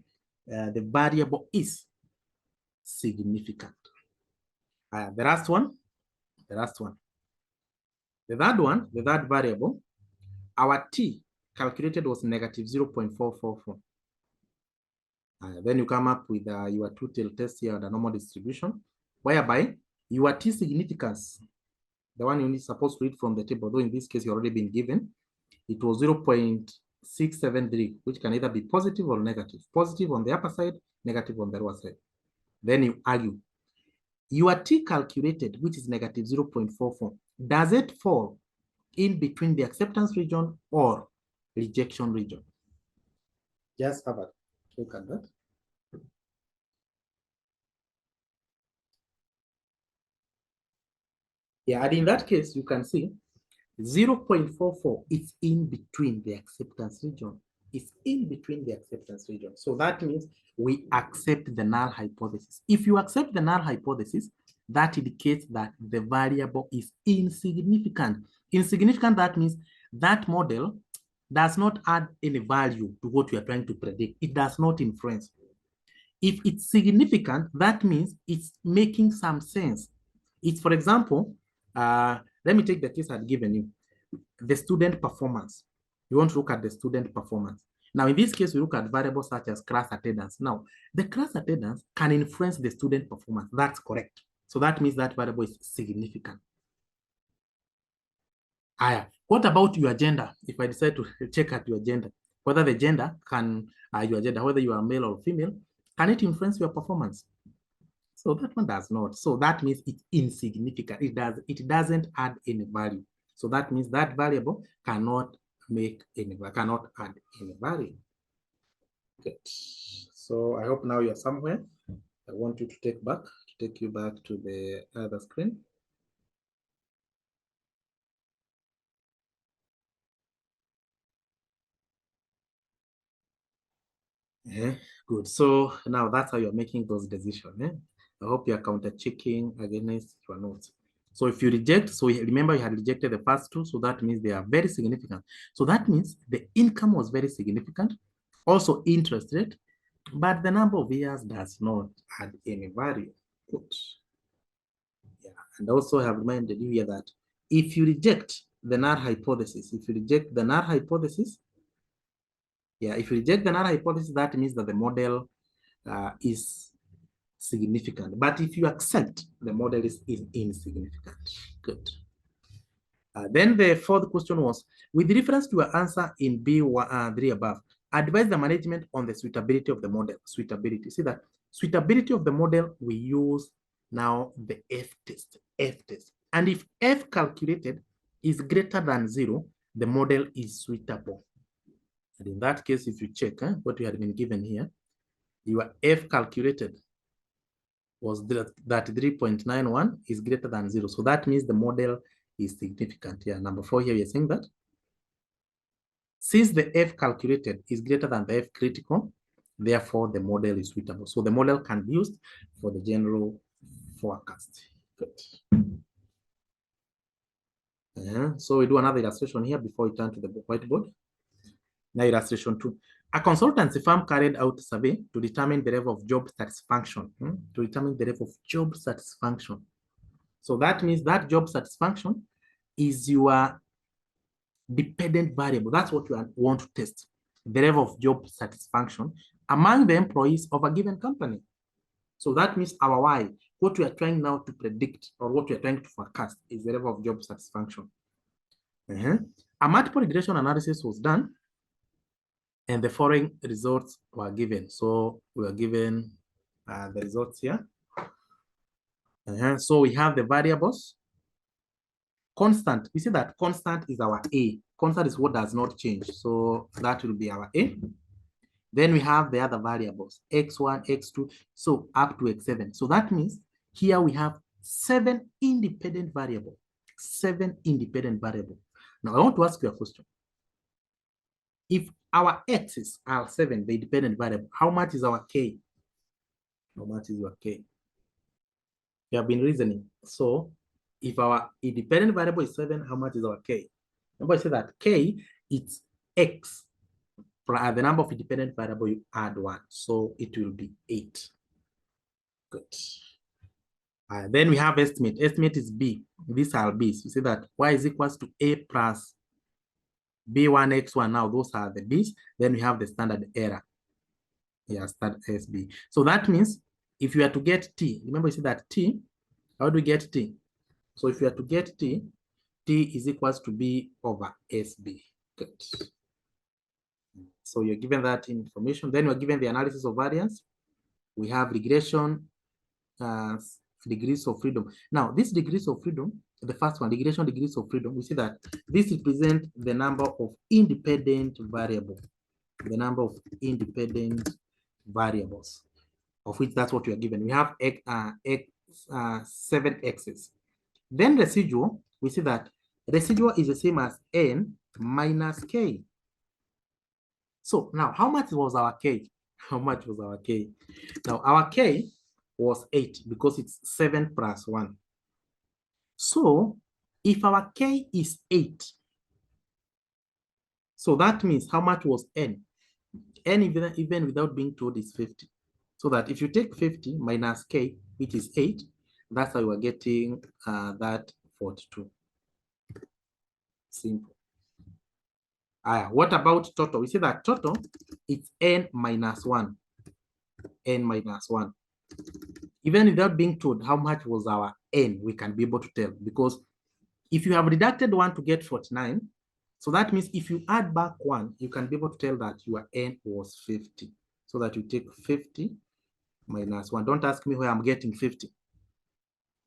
S1: variable is significant. The last one. The third variable, our T calculated was negative 0.444. Then you come up with your two-tail test here, the normal distribution, whereby your T significance, the one you're supposed to read from the table, though in this case you've already been given, it was 0.673, which can either be positive or negative. Positive on the upper side, negative on the lower side. Then you argue. Your T calculated, which is negative 0.44, does it fall in between the acceptance region or rejection region? Just have a look at that. Yeah, and in that case, you can see 0.44 is in between the acceptance region. It's in between the acceptance region. So that means we accept the null hypothesis. If you accept the null hypothesis, that indicates that the variable is insignificant. Insignificant, that means that model does not add any value to what you are trying to predict. It does not influence. If it's significant, that means it's making some sense. It's, for example, let me take the case I've given you, the student performance. You want to look at the student performance. Now, in this case, we look at variables such as class attendance. Now, the class attendance can influence the student performance. That's correct. So that means that variable is significant. What about your gender? If I decide to check at your gender, whether the gender can, your gender, whether you are male or female, can it influence your performance? So that one does not. So that means it's insignificant. It doesn't add any value. So that means that variable cannot add any value. Good. So I hope now you're somewhere. I want you to take you back to the other screen. Good. So now that's how you're making those decisions. I hope you're counter checking against your notes. So if you reject, so remember you had rejected the first two, so that means they are very significant. So that means the income was very significant, also interest rate, but the number of years does not add any value. Good. Yeah, and also have reminded you here that if you reject the null hypothesis, if you reject the null hypothesis, that means that the model is significant. But if you accept, the model is insignificant. Good. Then the fourth question was, with reference to your answer in B3 above, advise the management on the suitability of the model. Suitability. See that suitability of the model, we use now the F test. And if F calculated is greater than 0, the model is suitable. And in that case, if you check what you had been given here, your F calculated was that 3.91 is greater than 0. So that means the model is significant here. Number 4 here, we are saying that since the F calculated is greater than the F critical, therefore the model is suitable. So the model can be used for the general forecast. Good. So we do another illustration here before we turn to the whiteboard. Now illustration 2. A consultancy firm carried out a survey to determine the level of job satisfaction. To determine the level of job satisfaction. So that means that job satisfaction is your dependent variable. That's what you want to test. The level of job satisfaction among the employees of a given company. So that means our Y, what we are trying now to predict or what we are trying to forecast is the level of job satisfaction. A multiple regression analysis was done and the following results were given. So we are given the results here. So we have the variables. Constant, we see that constant is our A. Constant is what does not change. So that will be our A. Then we have the other variables, x1, x2, so up to x7. So that means here we have 7 independent variables. 7 independent variables. Now I want to ask you a question. If our x's are 7, the independent variable, how much is our k? How much is your k? We have been reasoning. So if our independent variable is 7, how much is our k? Remember I said that k is x. For the number of independent variable, you add 1. So it will be 8. Good. Then we have estimate. Estimate is B. These are B's. You see that y is equals to A plus B1, X1. Now those are the B's. Then we have the standard error. Yeah, standard SB. So that means if you are to get T, remember you see that T, how do we get T? So if you are to get T, T is equals to B over SB. Good. So you're given that information. Then we're given the analysis of variance. We have regression, degrees of freedom. Now, these degrees of freedom, the first one, regression degrees of freedom, we see that this represents the number of independent variables. The number of independent variables, of which that's what we are given. We have 7 x's. Then residual, we see that residual is the same as n minus k. So now, how much was our k? How much was our k? Now, our k was 8 because it's 7 plus 1. So, if our k is 8, so that means how much was n? N even without being told is 50. So that if you take 50 minus k, which is 8, that's how you are getting that 42. Simple. What about total? We see that total it's n minus 1. N minus 1. Even without being told how much was our n, we can be able to tell. Because if you have deducted 1 to get 49, so that means if you add back 1, you can be able to tell that your n was 50. So that you take 50 minus 1. Don't ask me where I'm getting 50.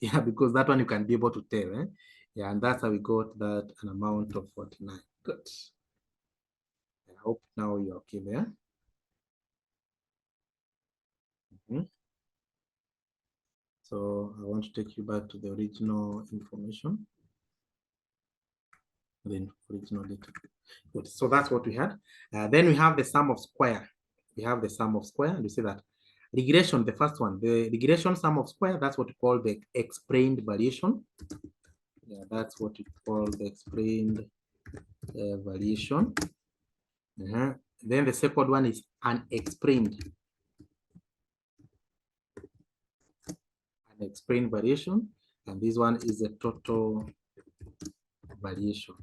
S1: Yeah, because that one you can be able to tell. Eh? Yeah, and that's how we got that an amount of 49. Good. I hope now you're okay there. So I want to take you back to the original information. The original data. Good. So that's what we had. Then we have the sum of square. We have the sum of square, and we see that regression, the first one, the regression sum of square, that's what we call the explained variation. Yeah, that's what we call the explained variation. Then the second one is unexplained. Unexplained variation. And this one is the total variation.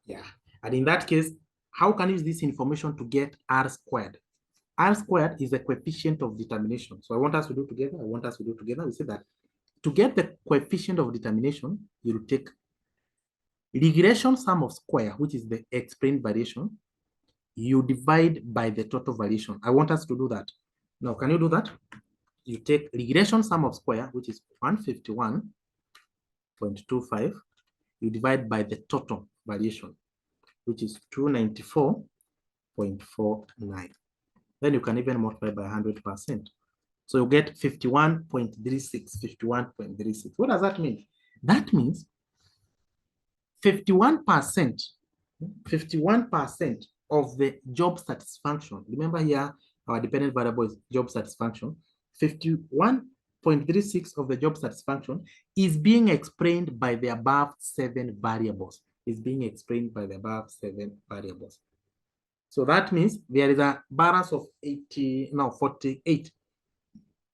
S1: Yeah. And in that case, how can you use this information to get R squared? R squared is the coefficient of determination. So I want us to do together. We say that to get the coefficient of determination, you will take regression sum of square, which is the explained variation. You divide by the total variation. I want us to do that. Now, can you do that? You take regression sum of square, which is 151.25. You divide by the total variation, which is 294.49. Then you can even multiply by 100%. So you get 51.36, 51.36. What does that mean? That means 51%, 51% of the job satisfaction. Remember here, our dependent variable is job satisfaction. 51.36 of the job satisfaction is being explained by the above 7 variables. Is being explained by the above 7 variables. So that means there is a balance of 48.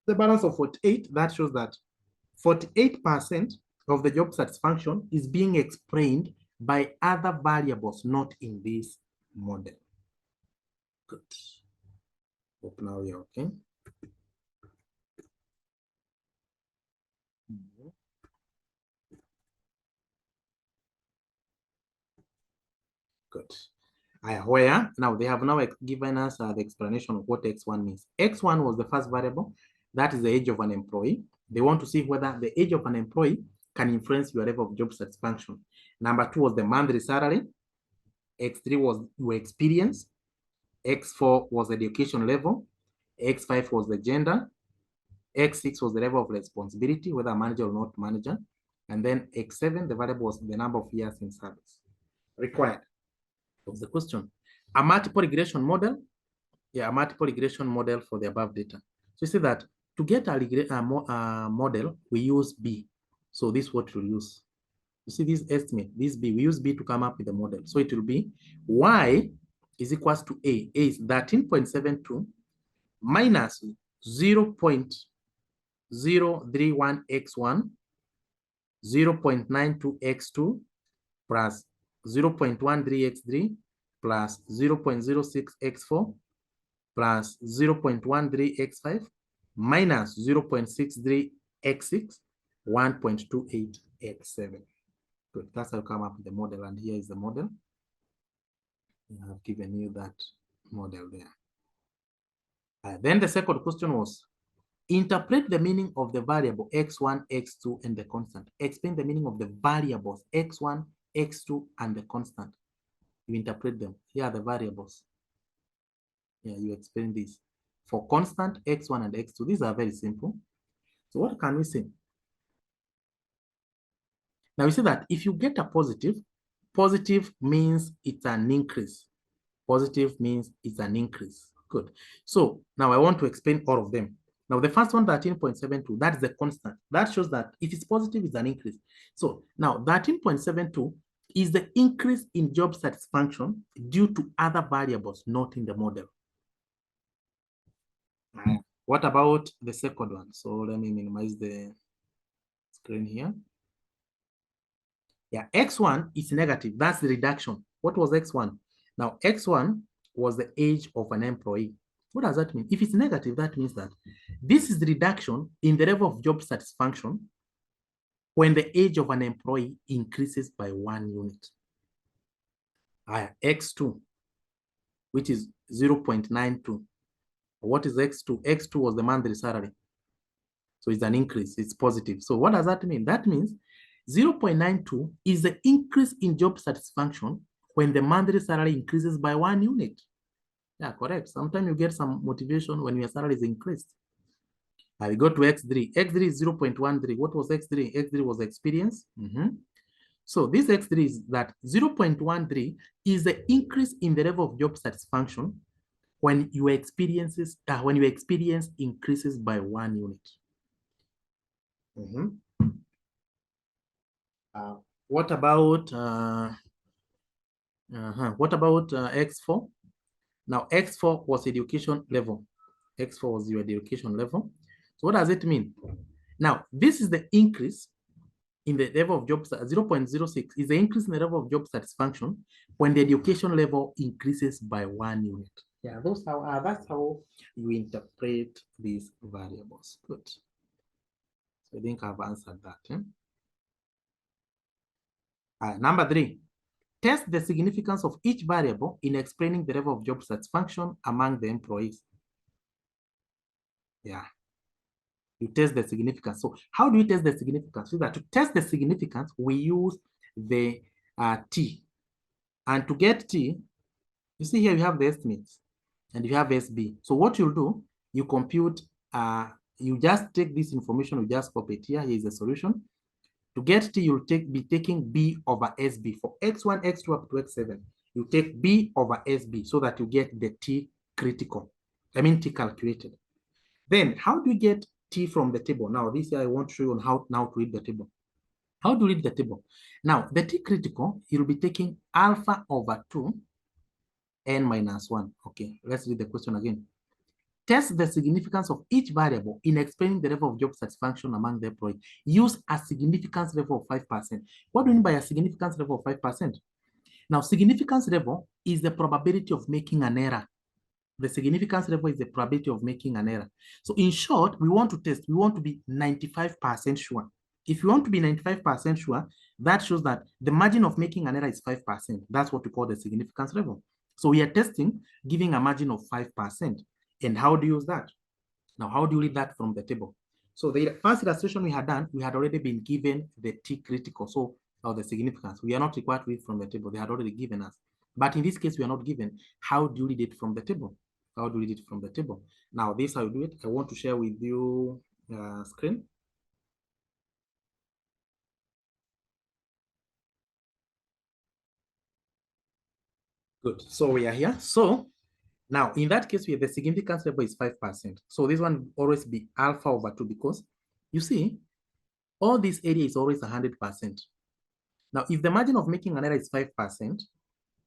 S1: The balance of 48, that shows that 48% of the job satisfaction is being explained by other variables not in this model. Good. Hope now we are okay. Good. Where now they have now given us the explanation of what X1 means. X1 was the first variable. That is the age of an employee. They want to see whether the age of an employee can influence your level of job satisfaction. Number 2 was the monthly salary. X3 was your experience. X4 was the education level. X5 was the gender. X6 was the level of responsibility, whether manager or not manager. And then X7, the variable was the number of years in service required. Was the question. A multiple regression model, a multiple regression model for the above data. So you see that to get a model, we use B. So this is what we'll use. You see this estimate, this B, we use B to come up with the model. So it will be Y is equals to A. A is 13.72 minus 0.031x1, 0.92x2 plus 0.13x3 plus 0.06x4 plus 0.13x5 minus 0.63x6, 1.28x7. Good. That's how you come up with the model. And here is the model. I have given you that model there. Then the second question was, interpret the meaning of the variable x1, x2, and the constant. Explain the meaning of the variables x1, x2, and the constant. You interpret them. Here are the variables. Yeah, you explain this. For constant, x1 and x2, these are very simple. So what can we say? Now we see that if you get a positive, positive means it's an increase. Positive means it's an increase. Good. So now I want to explain all of them. Now the first one, 13.72, that is the constant. That shows that if it's positive, it's an increase. So now 13.72 is the increase in job satisfaction due to other variables not in the model. What about the second one? So let me minimize the screen here. Yeah, X1 is negative. That's the reduction. What was X1? Now, X1 was the age of an employee. What does that mean? If it's negative, that means that this is the reduction in the level of job satisfaction when the age of an employee increases by 1 unit. X2, which is 0.92. What is X2? X2 was the monthly salary. So it's an increase. It's positive. So what does that mean? That means 0.92 is the increase in job satisfaction when the monthly salary increases by 1 unit. Yeah, correct. Sometimes you get some motivation when your salary is increased. We go to X3. X3 is 0.13. What was X3? X3 was experience. So this X3 is that 0.13 is the increase in the level of job satisfaction when your experience increases by 1 unit. What about X4? Now X4 was education level. X4 was your education level. So what does it mean? Now this is the increase in the level of job. 0.06 is the increase in the level of job satisfaction when the education level increases by 1 unit. Yeah, that's how you interpret these variables. Good. So I think I've answered that. Number 3, test the significance of each variable in explaining the level of job satisfaction among the employees. Yeah, you test the significance. So how do we test the significance? So that to test the significance, we use the T. And to get T, you see here we have the estimates. and you have SB. So what you'll do, you compute, you just take this information, you just copy it here. Here is the solution. To get T, you'll be taking B over SB. For X1, X2 up to X7, you take B over SB so that you get the T critical. I mean T calculated. Then how do you get T from the table? Now, this year I want to show you on how now to read the table. How do you read the table? Now, the T critical, you'll be taking alpha over 2 n minus 1. Okay, let's read the question again. Test the significance of each variable in explaining the level of job satisfaction among the employees. Use a significance level of 5%. What do you mean by a significance level of 5%? Now, significance level is the probability of making an error. The significance level is the probability of making an error. So in short, we want to test, we want to be 95% sure. If you want to be 95% sure, that shows that the margin of making an error is 5%. That's what we call the significance level. So we are testing, giving a margin of 5%. And how do you use that? Now, how do you read that from the table? So the first illustration we had done, we had already been given the T critical, so or the significance. We are not required to read from the table. They had already given us. But in this case, we are not given. How do you read it from the table? How do you read it from the table? Now, this how you do it. I want to share with you screen. Good. So we are here. So now, in that case, we have the significance level is 5%. So this one will always be alpha over 2 because you see, all this area is always 100%. Now, if the margin of making an error is 5%,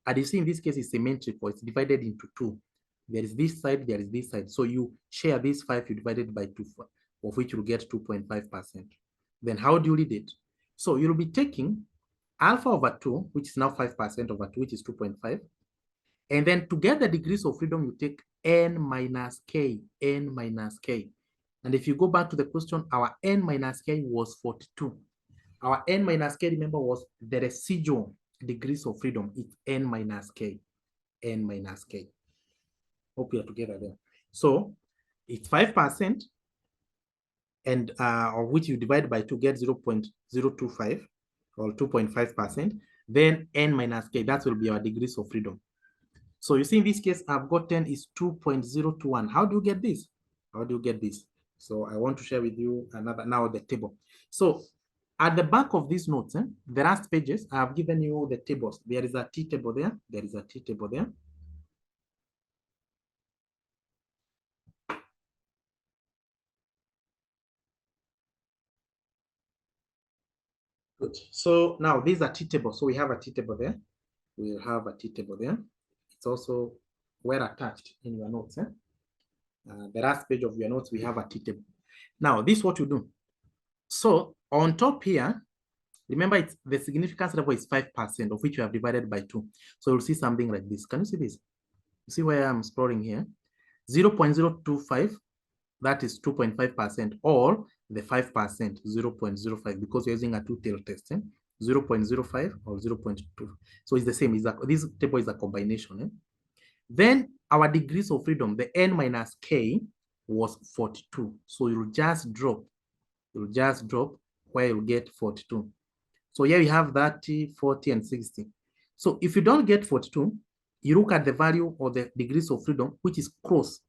S1: and you see in this case it's symmetrical, it's divided into 2. There is this side, there is this side. So you share this 5, you divide it by 2, of which you get 2.5%. Then how do you read it? So you'll be taking alpha over 2, which is now 5% over 2, which is 2.5. And then to get the degrees of freedom, you take n minus k, n minus k. And if you go back to the question, our n minus k was 42. Our n minus k, remember, was the residual degrees of freedom. It's n minus k, n minus k. Hope we are together there. So it's 5%, and of which you divide by 2, get 0.025 or 2.5%. Then n minus k, that will be our degrees of freedom. So you see in this case, I've gotten is 2.021. How do you get this? How do you get this? So I want to share with you another, now the table. So at the back of these notes, the last pages, I have given you the tables. There is a T table there. There is a T table there. Good. So now these are T table. So we have a T table there. We'll have a T table there. It's also well attached in your notes. The last page of your notes, we have a T table. Now, this is what you do. So on top here, remember it's the significance level is 5%, of which you have divided by 2. So you'll see something like this. Can you see this? You see where I'm scrolling here? 0.025, that is 2.5%, or the 5%, 0.05, because you're using a two-tailed test. 0.05 or 0.2. So it's the same. This table is a combination. Then our degrees of freedom, the n minus k was 42. So you'll just drop where you'll get 42. So here we have 30, 40, and 60. So if you don't get 42, you look at the value of the degrees of freedom, which is close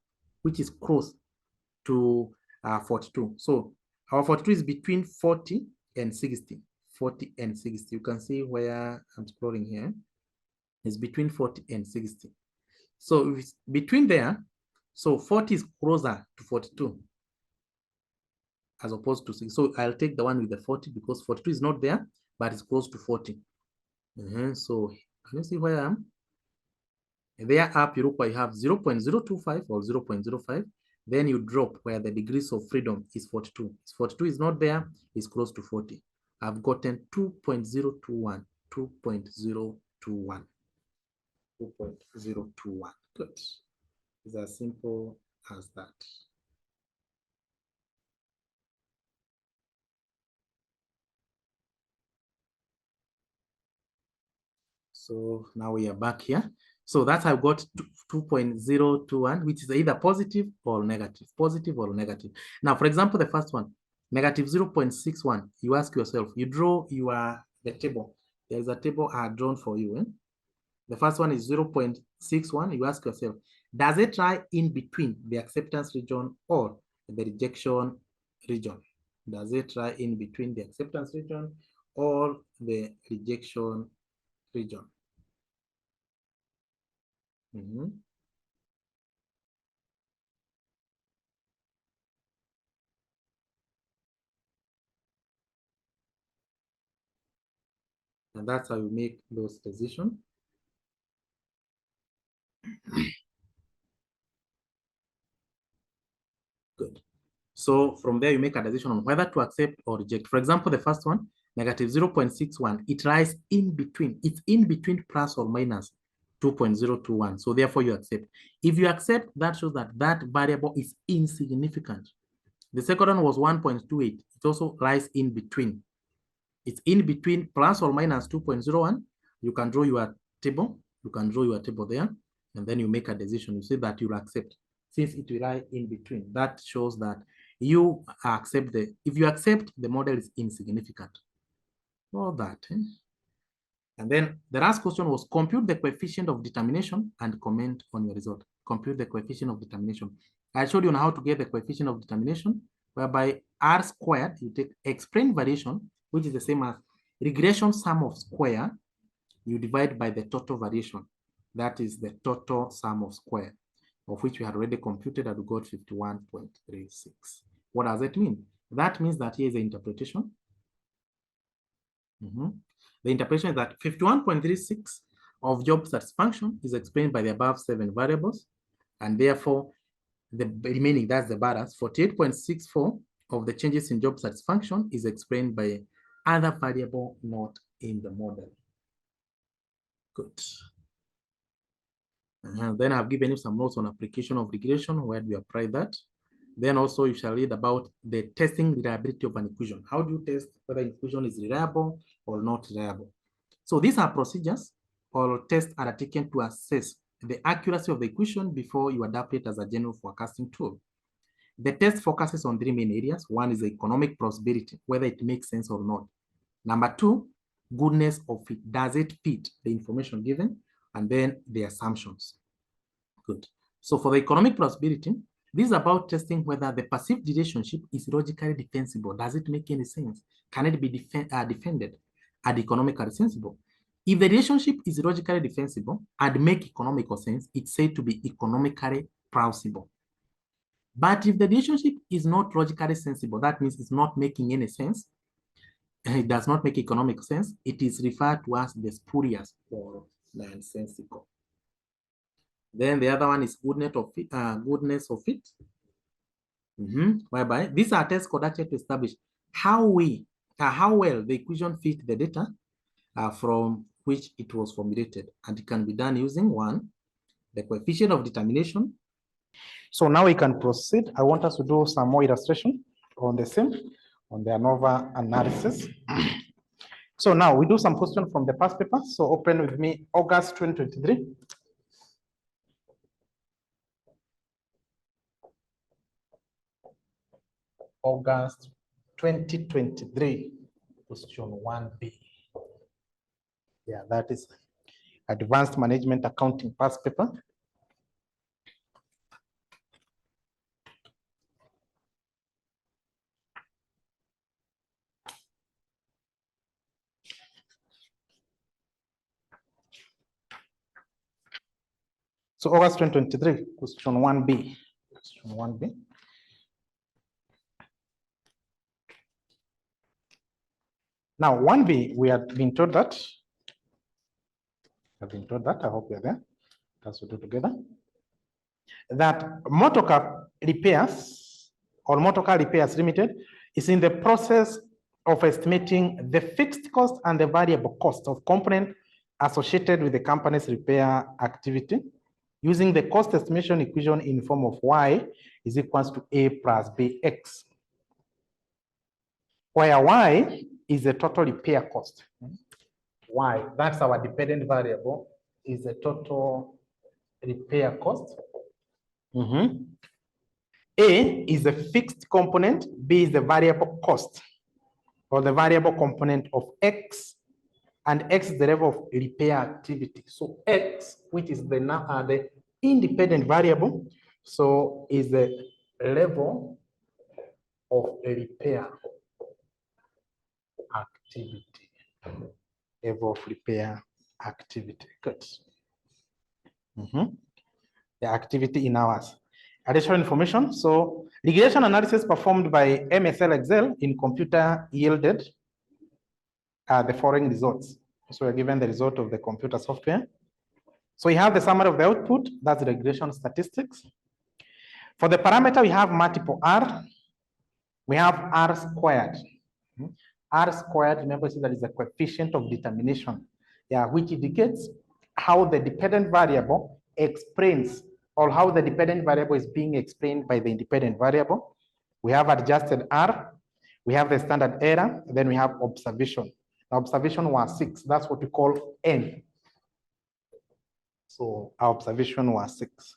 S1: to 42. So our 42 is between 40 and 60. 40 and 60. You can see where I'm scrolling here. It's between 40 and 60. So if it's between there, so 40 is closer to 42 as opposed to 6. So I'll take the one with the 40 because 42 is not there, but it's close to 40. So can you see where I am? There up, you look where you have 0.025 or 0.05. Then you drop where the degrees of freedom is 42. 42 is not there, it's close to 40. I've gotten 2.021, 2.021. 2.021. Good. It's as simple as that. So now we are back here. So that's how I got 2.021, which is either positive or negative. Positive or negative. Now, for example, the first one, negative 0.61. You ask yourself, you draw the table. There's a table I had drawn for you. The first one is 0.61. You ask yourself, Does it lie in between the acceptance region or the rejection region? Does it lie in between the acceptance region or the rejection region? And that's how you make those decisions. Good. So from there, you make a decision on whether to accept or reject. For example, the first one, negative 0.61, it lies in between. It's in between plus or minus 2.021. So therefore, you accept. If you accept, that shows that that variable is insignificant. The second one was 1.28. It also lies in between. It's in between plus or minus 2.01. You can draw your table. You can draw your table there, and then you make a decision. You say that you'll accept. Since it will lie in between, that shows that you accept if you accept, the model is insignificant. All that. And then the last question was compute the coefficient of determination and comment on your result. Compute the coefficient of determination. I showed you on how to get the coefficient of determination, whereby R squared, you take explained variation, which is the same as regression sum of square, you divide by the total variation. That is the total sum of square, of which we had already computed and we got 51.36. What does it mean? That means that here is the interpretation. The interpretation is that 51.36 of job satisfaction is explained by the above 7 variables, and therefore the remaining, that's the balance, 48.64 of the changes in job satisfaction is explained by other variable not in the model. Good. Then I've given you some notes on application of regression, where do you apply that? Then also you shall read about the testing reliability of an equation. How do you test whether an equation is reliable or not reliable? So these are procedures or tests are taken to assess the accuracy of the equation before you adapt it as a general forecasting tool. The test focuses on 3 main areas. One is the economic plausibility, whether it makes sense or not. Number 2, goodness of it. Does it fit the information given? And then the assumptions. Good. So for the economic plausibility, this is about testing whether the perceived relationship is logically defensible. Does it make any sense? Can it be defended and economically sensible? If the relationship is logically defensible and make economical sense, it's said to be economically plausible. But if the relationship is not logically sensible, that means it's not making any sense, it does not make economic sense, it is referred to as the spurious or nonsensical. Then the other one is goodness of fit. Whereby these are tests conducted to establish how well the equation fit the data from which it was formulated, and it can be done using 1, the coefficient of determination. So now we can proceed. I want us to do some more illustration on the same, on the Anova analysis. So now we do some questions from the past paper. So open with me August 2023. August 2023, question 1B. Yeah, that is Advanced Management Accounting past paper. So August 2023, question 1B. Question 1B. Now, 1B, we have been told that, I hope you're there, that's what we do together, that Motorcar Repairs or Motorcar Repairs Limited is in the process of estimating the fixed cost and the variable cost of component associated with the company's repair activity using the cost estimation equation in form of Y is equals to A plus BX, where Y is the total repair cost. Y, that's our dependent variable, is the total repair cost. A is the fixed component, B is the variable cost, or the variable component of X, and X is the level of repair activity. So X, which is the independent variable. So is the level of repair activity. Level of repair activity. Good. The activity in hours. Additional information. So regression analysis performed by MSL Excel in computer yielded the following results. So we're given the result of the computer software. So we have the summary of the output, that's the regression statistics. For the parameter, we have multiple R. We have R squared. R squared, remember, that is the coefficient of determination, which indicates how the dependent variable explains, or how the dependent variable is being explained by the independent variable. We have adjusted R, we have the standard error, then we have observation. The observation was 6, that's what we call N. So our observation was 6.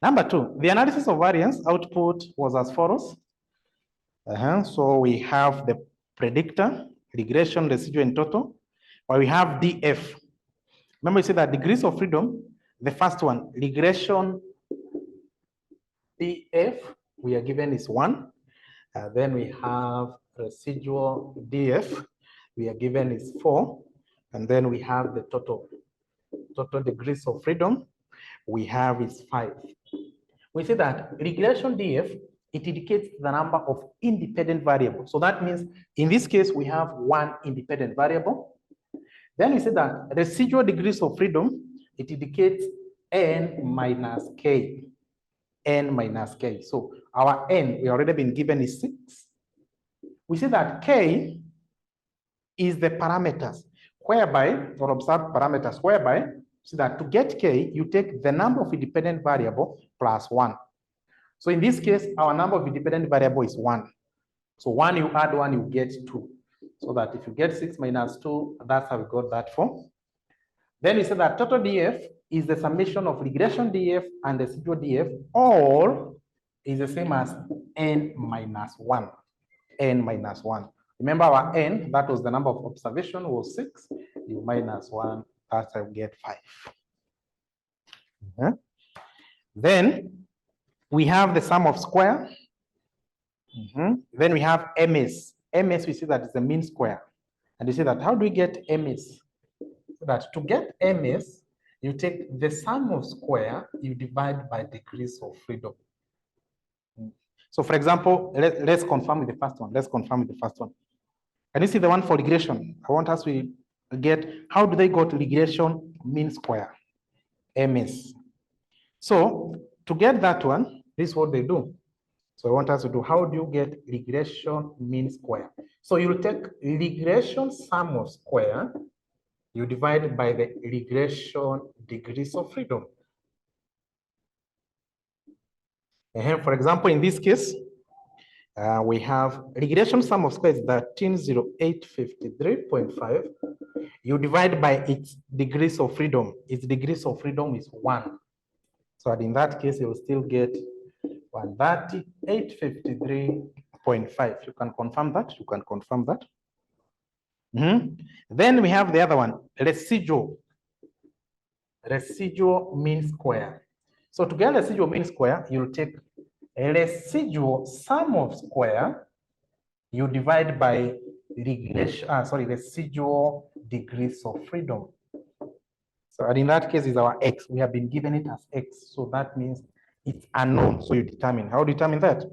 S1: Number 2, the analysis of variance output was as follows. So we have the predictor, regression, residual, and total, where we have DF. Remember, you see that degrees of freedom, the first one, regression DF, we are given is 1. Then we have residual DF, we are given is 4. And then we have the total degrees of freedom, we have is 5. We see that regression DF, it indicates the number of independent variables. So that means in this case, we have 1 independent variable. Then we say that residual degrees of freedom, it indicates N minus K. N minus K. So our N, we already been given is 6. We see that K is the parameters, whereby, or observed parameters, whereby, so that to get K, you take the number of independent variable plus 1. So in this case, our number of independent variable is 1. So 1, you add 1, you get 2. So that if you get 6 minus 2, that's how we got that for. Then we say that total DF is the summation of regression DF and residual DF, all is the same as N minus 1. N minus 1. Remember our N, that was the number of observation, was 6. You minus 1, that's how we get 5. Then we have the sum of square. Then we have MS. MS, we see that is the mean square. And you see that, how do we get MS? So that to get MS, you take the sum of square, you divide by degrees of freedom. So for example, let's confirm with the first one. Let's confirm with the first one. Can you see the one for regression? I want us to get, how do they go to regression mean square? MS. So to get that one, this is what they do. So I want us to do, how do you get regression mean square? So you'll take regression sum of square, you divide by the regression degrees of freedom. And for example, in this case, we have regression sum of square is 130853.5. You divide by its degrees of freedom. Its degrees of freedom is 1. So in that case, you will still get 13853.5. You can confirm that. You can confirm that. Then we have the other one, residual mean square. So to get residual mean square, you'll take a residual sum of square, you divide by residual degrees of freedom. So in that case is our X. We have been given it as X. So that means it's unknown. So you determine. How do you determine that?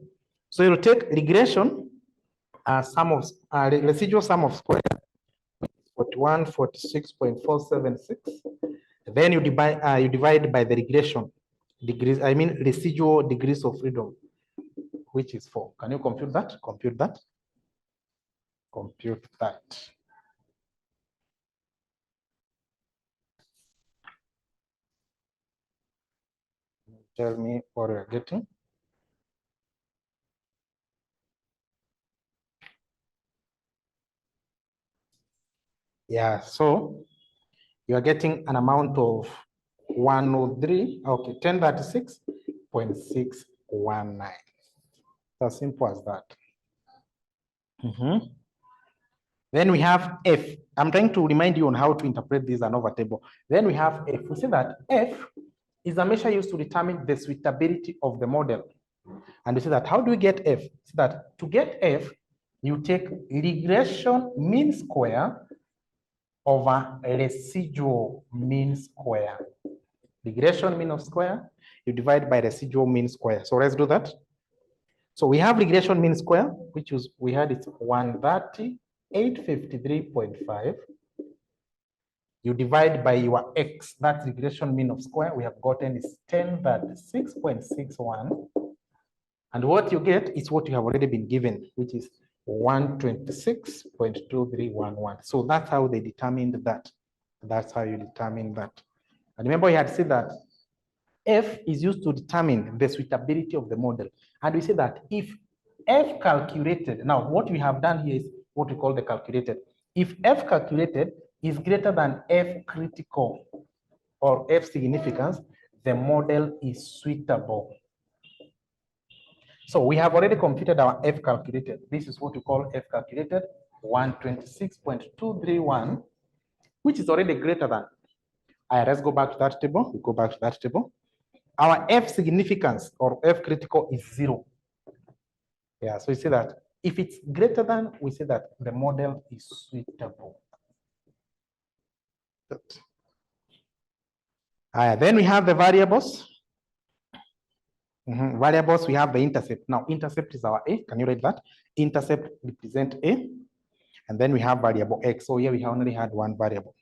S1: So you'll take regression residual sum of square, 4146.476. Then you divide by the regression degrees, residual degrees of freedom, which is 4. Can you compute that? Compute that. Compute that. Tell me what we're getting. Yeah, so you are getting an amount of 103, okay, 1036.619. As simple as that. Then we have F. I'm trying to remind you on how to interpret this Anova table. Then we have F. We say that F
S2: is a measure used to determine the suitability of the model. And we say that, how do we get F? So that to get F, you take regression mean square over residual mean square. Regression mean of square, you divide by residual mean square. So let's do that. So we have regression mean square, which is, we had it 130,853.5. You divide by your X, that's regression mean of square. We have gotten is 1036.61. And what you get is what you have already been given, which is 126.2311. So that's how they determined that. That's how you determine that. And remember, we had said that F is used to determine the suitability of the model. And we say that if F calculated, now what we have done here is what we call the calculated. If F calculated is greater than F critical or F significance, the model is suitable. So we have already computed our F calculated. This is what we call F calculated, 126.231, which is already greater than. All right, let's go back to that table. We go back to that table. Our F significance or F critical is 0. Yeah, so you see that if it's greater than, we say that the model is suitable. Then we have the variables. Variables, we have the intercept. Now, intercept is our A. Can you write that? Intercept represent A. And then we have variable X. So here we only had one variable.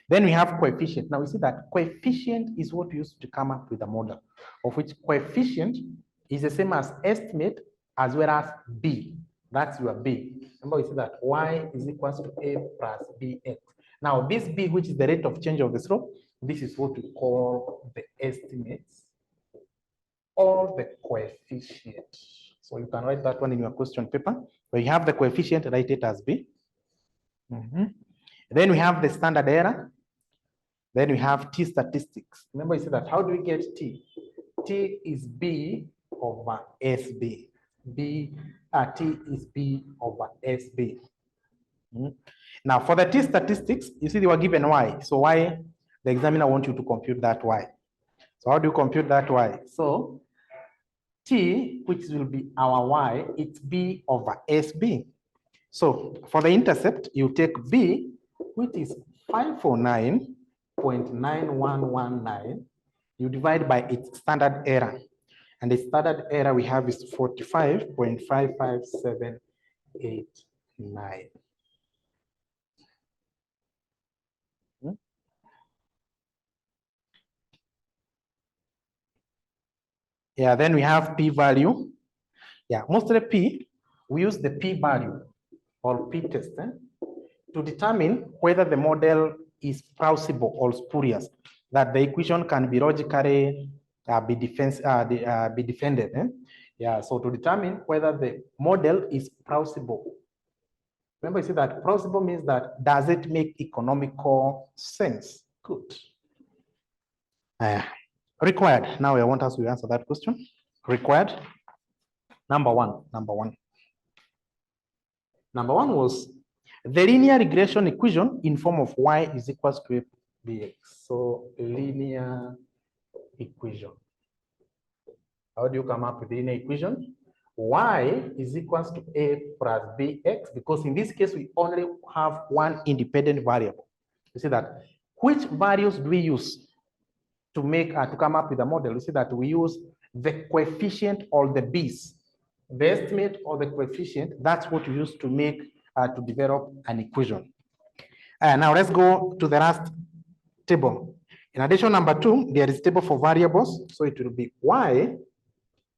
S2: Then we have coefficient. Now we see that coefficient is what we use to come up with a model, of which coefficient is the same as estimate as well as B. That's your B. Remember, we see that Y is equals to A plus BX. Now this B, which is the rate of change of the slope, this is what we call the estimates or the coefficient. So you can write that one in your question paper. Where you have the coefficient, write it as B. Then we have the standard error. Then we have T statistics. Remember, you said that, how do we get T? T is B over SB. T is B over SB. Now, for the T statistics, you see they were given Y. So Y, the examiner wants you to compute that Y. So how do you compute that Y? So T, which will be our Y, it's B over SB. So for the intercept, you take B, which is 549.9119, you divide by its standard error. And the standard error we have is 45.55789. Yeah, then we have p-value. Yeah, mostly P, we use the p-value or p-test to determine whether the model is plausible or spurious, that the equation can be logically be defended. Yeah, so to determine whether the model is plausible. Remember, you see that plausible means that does it make economical sense? Good. Required. Now I want us to answer that question. Required. Number one was the linear regression equation in form of Y is equals to BX. So linear equation. How do you come up with the linear equation? Y is equals to A plus BX, because in this case, we only have one independent variable. You see that, which values do we use to make, to come up with a model? You see that we use the coefficient or the B's, the estimate or the coefficient. That's what we use to make, to develop an equation. Now let's go to the last table. In addition, number 2, there is table for variables. So it will be Y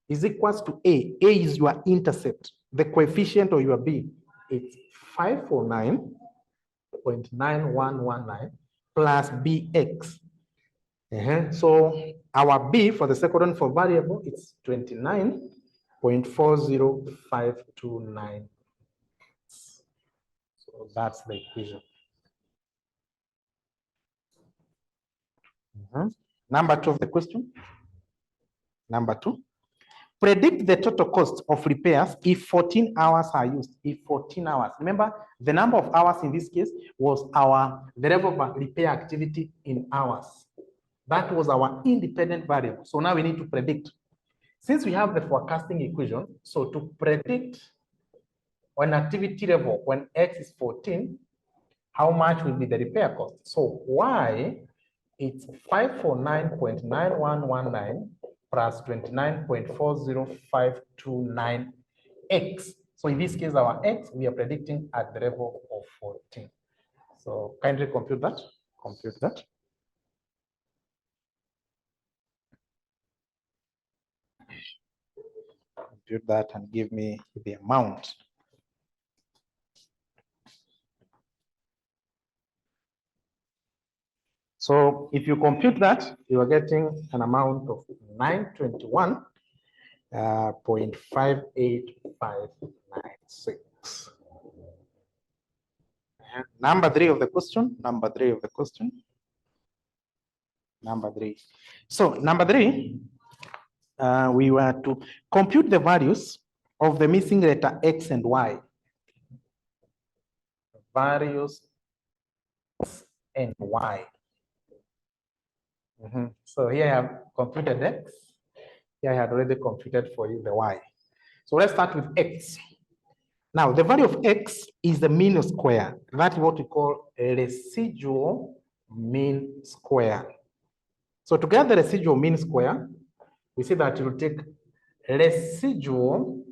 S2: is equals to A. A is your intercept. The coefficient or your B, it's 549.9119 plus BX. So our B for the second one for variable, it's 29.40529. So that's the equation. Number 2 of the question. Number 2. Predict the total cost of repairs if 14 hours are used. If 14 hours. Remember, the number of hours in this case was the level of repair activity in hours. That was our independent variable. So now we need to predict. Since we have the forecasting equation, so to predict on activity level when X is 14, how much will be the repair cost? So Y, it's 549.9119 plus 29.40529X. So in this case, our X, we are predicting at the level of 14. So kindly compute that. Compute that. Compute that and give me the amount. So if you compute that, you are getting an amount of 921.58596. Number 3 of the question. Number 3 of the question. Number 3. So number 3, we were to compute the values of the missing letter X and Y. Values X and Y. So here I have computed X. Here I had already computed for you the Y. So let's start with X. Now, the value of X is the mean square. That is what we call a residual mean square. So to get the residual mean square, we see that you will take residual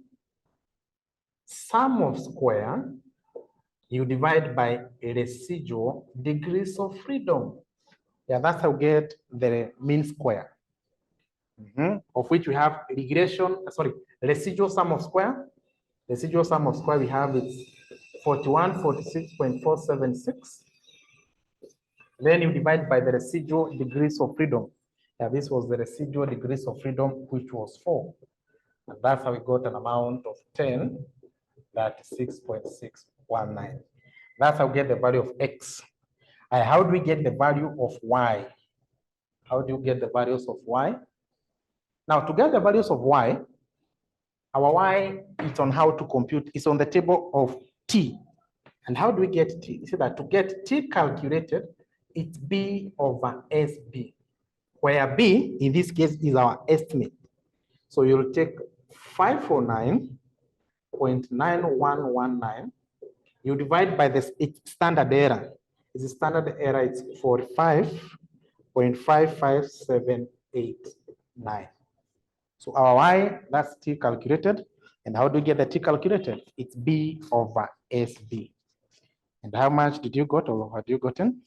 S2: sum of square, you divide by residual degrees of freedom. Yeah, that's how we get the mean square. Of which we have residual sum of square. Residual sum of square we have is 4146.476. Then you divide by the residual degrees of freedom. Yeah, this was the residual degrees of freedom, which was 4. And that's how we got an amount of 10, that is 6.619. That's how we get the value of X. And how do we get the value of Y? How do you get the values of Y? Now, to get the values of Y, our Y is on how to compute, it's on the table of T. And how do we get T? You see that to get T calculated, it's B over SB, where B, in this case, is our estimate. So you'll take 549.9119, you divide by this standard error. The standard error is 45.55789. So our Y, that's T calculated. And how do we get the T calculated? It's B over SB. And how much did you got, or had you gotten?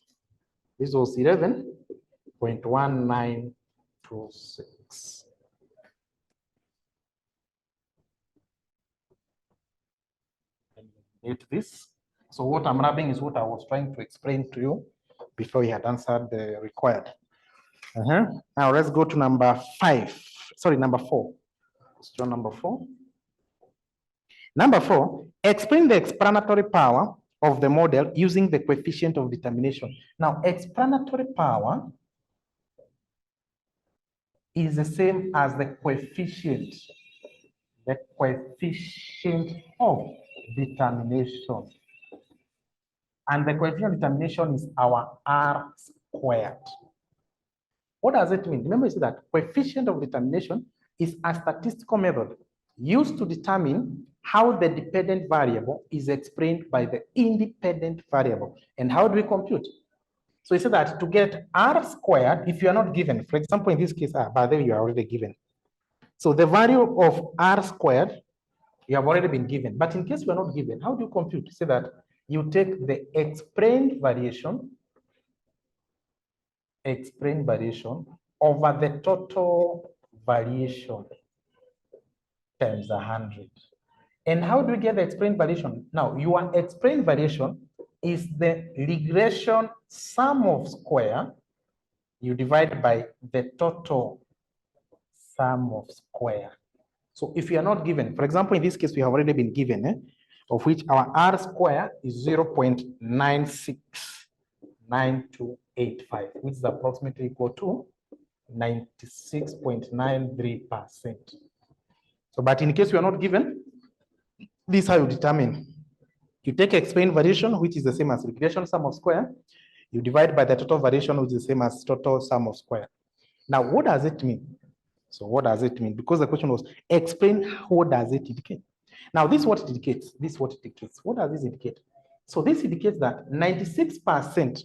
S2: This was 11.1926. Hit this. So what I'm rubbing is what I was trying to explain to you before you had answered the required. Now let's go to number 5. Sorry, number 4. Question number 4. Number 4, explain the explanatory power of the model using the coefficient of determination. Now, explanatory power is the same as the coefficient of determination. And the coefficient of determination is our R squared. What does it mean? Remember, you see that coefficient of determination is a statistical method used to determine how the dependent variable is explained by the independent variable. And how do we compute? So you see that to get R squared, if you are not given, for example, in this case, by the way, you are already given. So the value of R squared, you have already been given. But in case you are not given, how do you compute? Say that you take the explained variation over the total variation times 100. And how do we get the explained variation? Now, your explained variation is the regression sum of square. You divide by the total sum of square. So if you are not given, for example, in this case, we have already been given, of which our R square is 0.969285, which is approximately equal to 96.93%. So, but in case you are not given, this is how you determine. You take explained variation, which is the same as regression sum of square. You divide by the total variation, which is the same as total sum of square. Now, what does it mean? So what does it mean? Because the question was, explain what does it indicate. Now, this is what it indicates. This is what it indicates. What does this indicate? So this indicates that 96%,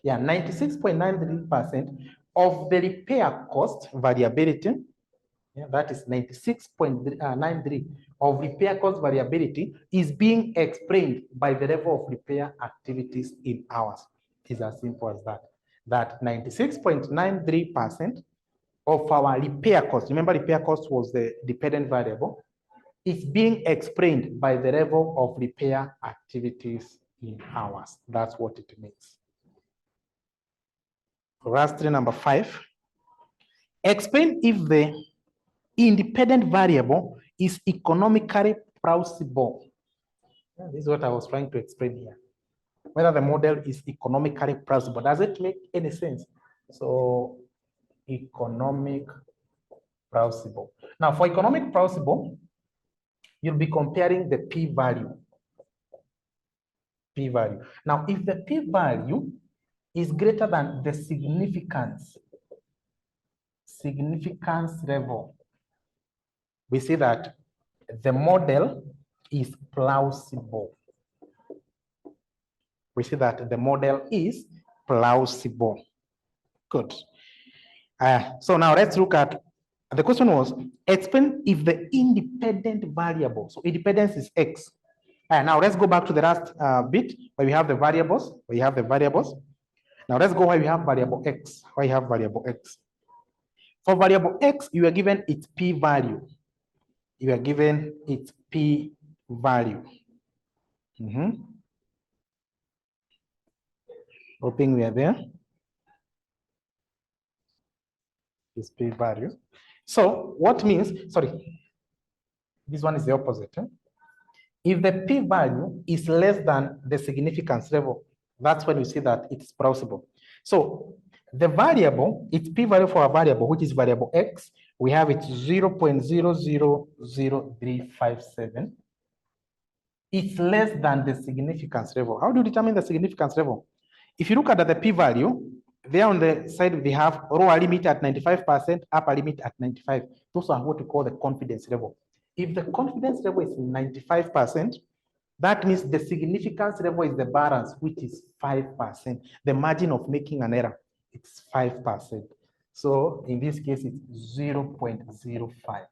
S2: yeah, 96.93% of the repair cost variability, yeah, that is 96.93 of repair cost variability is being explained by the level of repair activities in hours. It's as simple as that. That 96.93% of our repair cost, remember repair cost was the dependent variable, is being explained by the level of repair activities in hours. That's what it means. Rastri number 5. Explain if the independent variable is economically plausible. This is what I was trying to explain here. Whether the model is economically plausible. Does it make any sense? So, economic plausible. Now, for economic plausible, you'll be comparing the p-value. P-value. Now, if the p-value is greater than the significance level, we see that the model is plausible. We see that the model is plausible. Good. So now let's look at, the question was, explain if the independent variable, so independence is X. Now let's go back to the last bit where we have the variables. Now let's go where we have variable X. Where you have variable X. For variable X, you are given its p-value. You are given its p-value. Hoping we are there. Its p-value. So what means, sorry, this one is the opposite. If the p-value is less than the significance level, that's when we see that it's plausible. So the variable, its p-value for a variable, which is variable X, we have it 0.000357. It's less than the significance level. How do you determine the significance level? If you look at the p-value, there on the side, they have lower limit at 95%, upper limit at 95. Those are what we call the confidence level. If the confidence level is 95%, that means the significance level is the balance, which is 5%. The margin of making an error, it's 5%. So in this case, it's 0.05.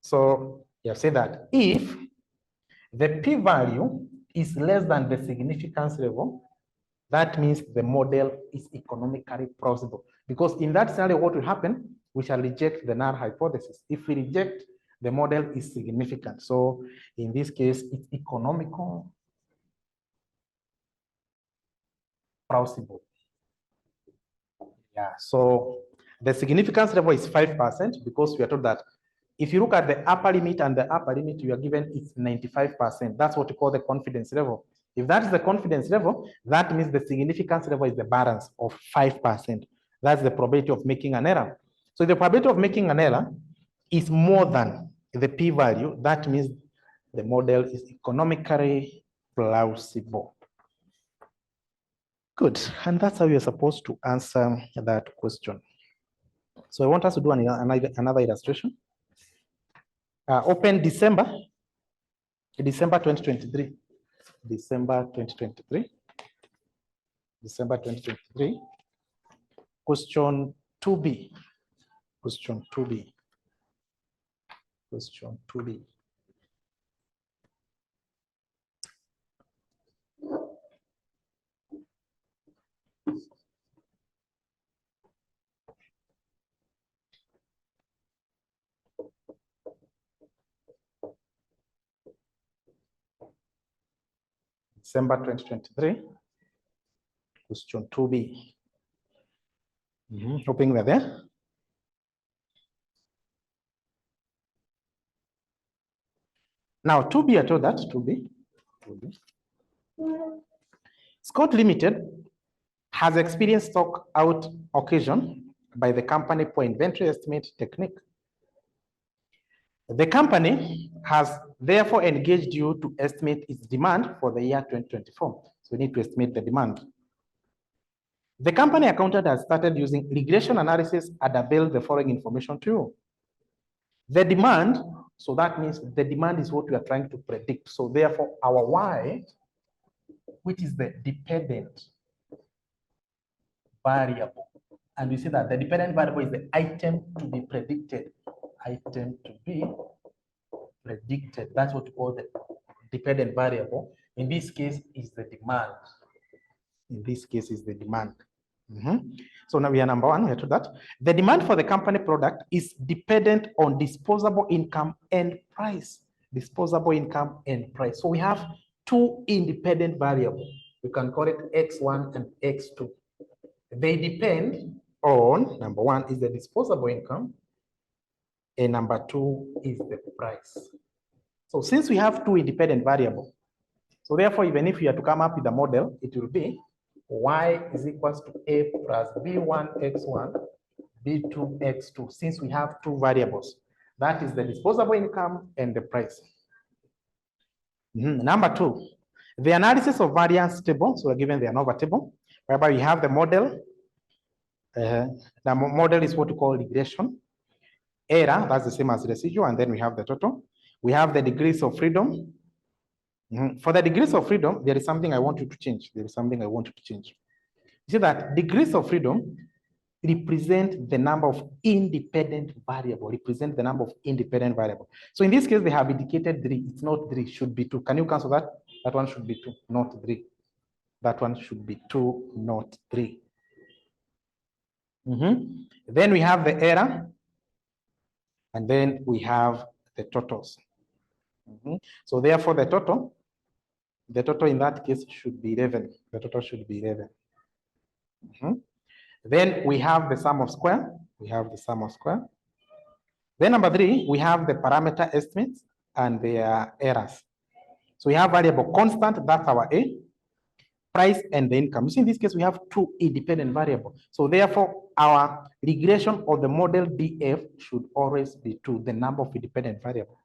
S2: So you say that if the p-value is less than the significance level, that means the model is economically plausible. Because in that scenario, what will happen? We shall reject the null hypothesis. If we reject, the model is significant. So in this case, it's economical plausible. Yeah, so the significance level is 5% because we are told that if you look at the upper limit and the upper limit, you are given it's 95%. That's what we call the confidence level. If that is the confidence level, that means the significance level is the balance of 5%. That's the probability of making an error. So the probability of making an error is more than the p-value. That means the model is economically plausible. Good, and that's how you're supposed to answer that question. So I want us to do another illustration. Open December 2023. December 2023. Question 2B. Question 2B. Question 2B. December 2023, question 2B. Hoping we're there. Now, 2B, I told that, 2B. Scott Limited has experienced stock out occasion by the company for inventory estimate technique. The company has therefore engaged you to estimate its demand for the year 2024. So we need to estimate the demand. The company accountant has started using regression analysis and availed the following information to you. The demand, so that means the demand is what we are trying to predict. So therefore, our Y, which is the dependent variable, and we see that the dependent variable is the item to be predicted. Item to be predicted. That's what we call the dependent variable. In this case, is the demand. In this case, is the demand. So now we are number one, we are to that. The demand for the company product is dependent on disposable income and price. Disposable income and price. So we have two independent variables. We can call it X1 and X2. They depend on, number one is the disposable income, and number two is the price. So since we have two independent variables, so therefore, even if we are to come up with a model, it will be Y is equals to A plus B1 X1, B2 X2, since we have two variables. That is the disposable income and the price. Number two, the analysis of variance table. So we're given the Anova table, whereby we have the model. The model is what we call regression. Error, that's the same as residual, and then we have the total. We have the degrees of freedom. For the degrees of freedom, there is something I want you to change. There is something I want you to change. You see that degrees of freedom represent the number of independent variable, represent the number of independent variable. So in this case, they have indicated 3. It's not 3, should be 2. Can you cancel that? That one should be 2, not 3. That one should be 2, not 3. Then we have the error, and then we have the totals. So therefore, the total in that case should be 11. The total should be 11. Then we have the sum of square. We have the sum of square. Then number 3, we have the parameter estimates and their errors. So we have variable constant, that's our A, price and the income. You see, in this case, we have two independent variables. So therefore, our regression of the model DF should always be 2, the number of independent variables.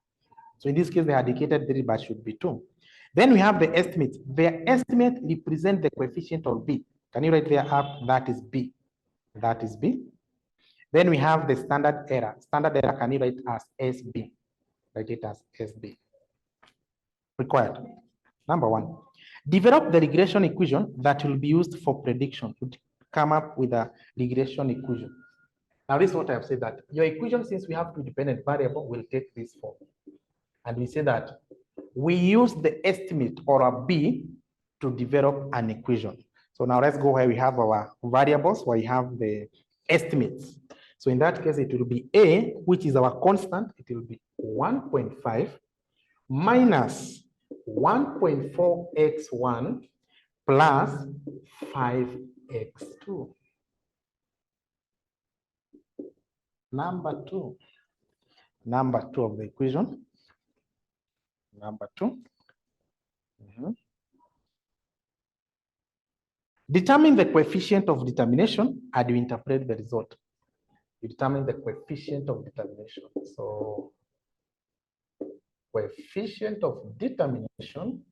S2: So in this case, they are indicated 3, but should be 2. Then we have the estimate. The estimate represents the coefficient of B. Can you write there up? That is B. That is B. Then we have the standard error. Standard error, can you write as SB? Write it as SB. Required. Number 1. Develop the regression equation that will be used for prediction. Come up with a regression equation. Now, this is what I have said, that your equation, since we have two dependent variables, will take this form. And we say that we use the estimate or a B to develop an equation. So now let's go where we have our variables, where we have the estimates. So in that case, it will be A, which is our constant. It will be 1.5 minus 1.4x1 plus 5x2. Number 2 of the equation. Number 2. Determine the coefficient of determination and you interpret the result. You determine the coefficient of determination. So, coefficient of determination,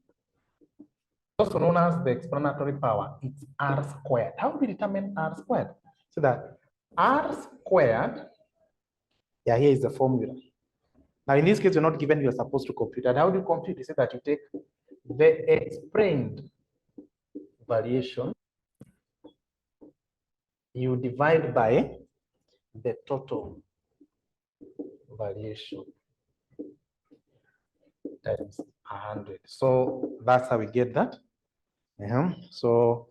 S2: also known as the explanatory power, it's R squared. How do we determine R squared? So that R squared, here is the formula. Now, in this case, you're not given, you're supposed to compute. And how do you compute? You say that you take the explained variation, you divide by the total variation times 100. So that's how we get that. So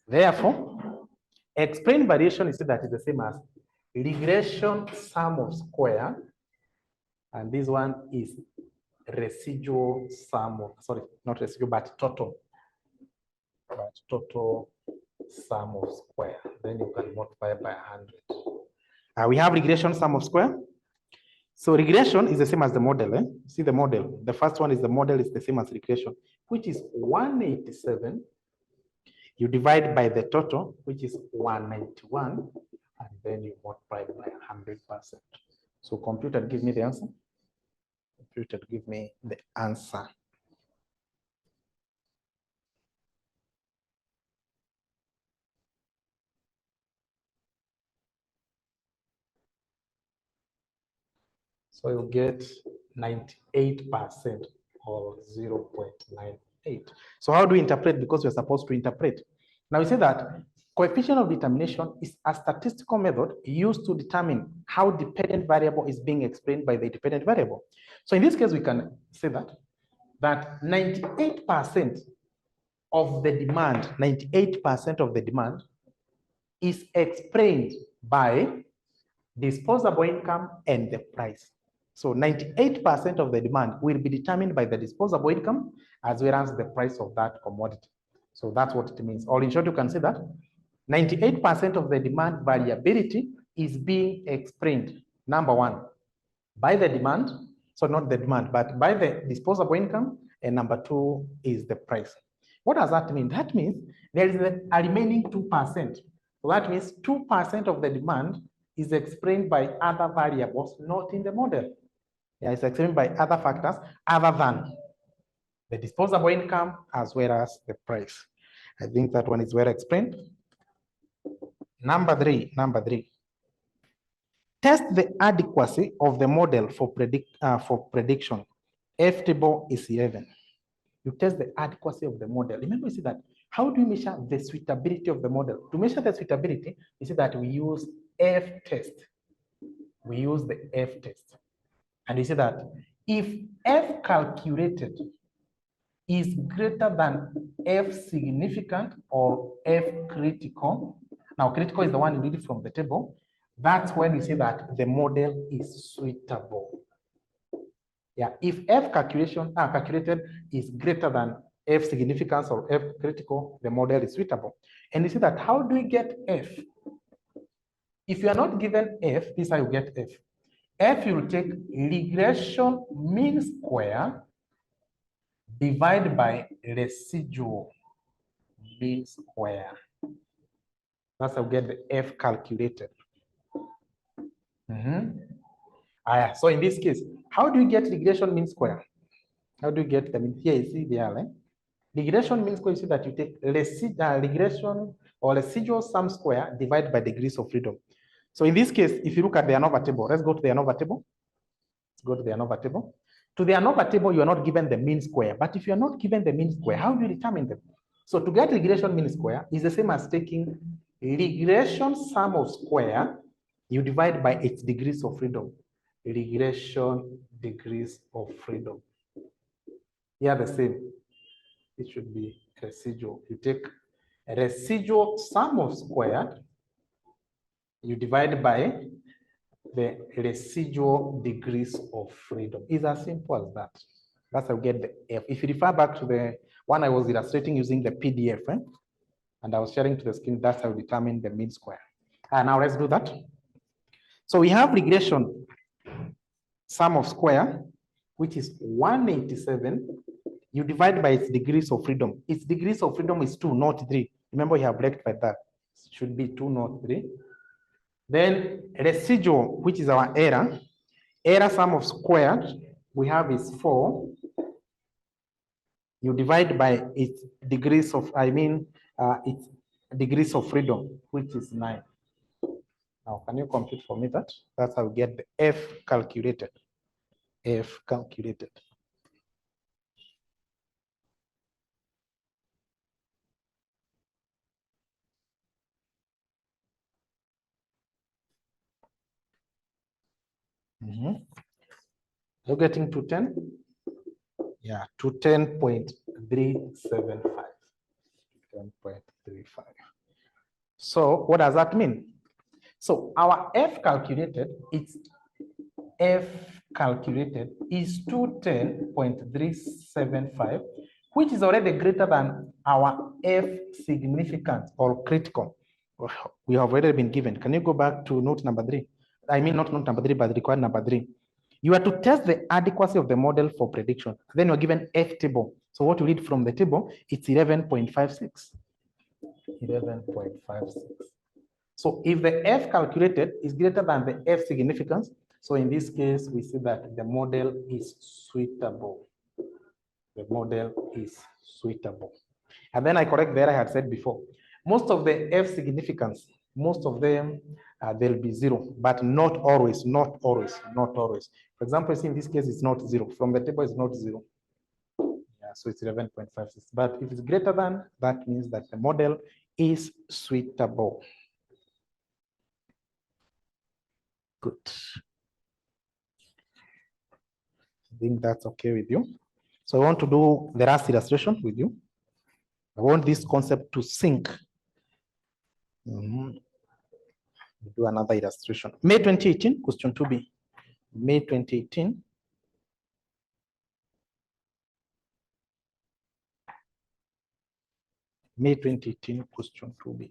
S2: therefore, explained variation is that is the same as regression sum of square, and this one is residual sum of, sorry, not residual, but total. But total sum of square. Then you can multiply by 100. We have regression sum of square. So regression is the same as the model. See the model. The first one is the model is the same as regression, which is 187. You divide by the total, which is 191, and then you multiply by 100%. So computer, give me the answer. Computer, give me the answer. So you get 98% or 0.98. So how do we interpret? Because we're supposed to interpret. Now we say that coefficient of determination is a statistical method used to determine how dependent variable is being explained by the dependent variable. So in this case, we can say that 98% of the demand, 98% of the demand is explained by disposable income and the price. So 98% of the demand will be determined by the disposable income as well as the price of that commodity. So that's what it means. Or in short, you can say that 98% of the demand variability is being explained, number one, by the demand, so not the demand, but by the disposable income, and number two is the price. What does that mean? That means there is a remaining 2%. So that means 2% of the demand is explained by other variables not in the model. Yeah, it's explained by other factors other than the disposable income as well as the price. I think that one is well explained. Number three. Test the adequacy of the model for prediction. F table is 11. You test the adequacy of the model. Remember, you see that how do you measure the suitability of the model? To measure the suitability, you see that we use F test. We use the F test. And you see that if F calculated is greater than F significant or F critical, now critical is the one you read from the table, that's when we say that the model is suitable. Yeah, if F calculated is greater than F significance or F critical, the model is suitable. And you see that how do we get F? If you are not given F, this is how you get F. F, you will take regression mean square divided by residual mean square. That's how you get the F calculated. So in this case, how do you get regression mean square? How do you get them? Here you see there, right? Regression mean square, you see that you take regression or residual sum square divided by degrees of freedom. So in this case, if you look at the Anova table, let's go to the Anova table. Let's go to the Anova table. To the Anova table, you are not given the mean square. But if you are not given the mean square, how do you determine them? So to get regression mean square is the same as taking regression sum of square, you divide by its degrees of freedom. Regression degrees of freedom. Here the same. It should be residual. You take a residual sum of square, you divide by the residual degrees of freedom. It's as simple as that. That's how you get the F. If you refer back to the one I was illustrating using the PDF, and I was sharing to the screen, that's how you determine the mean square. Now let's do that. So we have regression sum of square, which is 187. You divide by its degrees of freedom. Its degrees of freedom is 2, not 3. Remember, you have rectified that. It should be 2, not 3. Then residual, which is our error. Error sum of squared, we have is 4. You divide by its degrees of, its degrees of freedom, which is 9. Now, can you compute for me that? That's how we get the F calculated. F calculated. You're getting to 10? Yeah, to 10.375. 10.35. So what does that mean? So our F calculated, its F calculated is 210.375, which is already greater than our F significant or critical. We have already been given. Can you go back to note number 3? I mean, not note number 3, but required number 3. You are to test the adequacy of the model for prediction. Then you're given F table. So what you read from the table, it's 11.56. 11.56. So if the F calculated is greater than the F significance, so in this case, we see that the model is suitable. The model is suitable. And then I correct the error I had said before. Most of the F significance most of them there'll be 0, but not always, not always, not always. For example, see in this case, it's not 0. From the table, it's not 0. Yeah, so it's 11.56. But if it's greater than, that means that the model is suitable. Good. I think that's okay with you. So I want to do the last illustration with you. I want this concept to sync. Do another illustration. May 2018, question 2B. May 2018. May 2018, question 2B.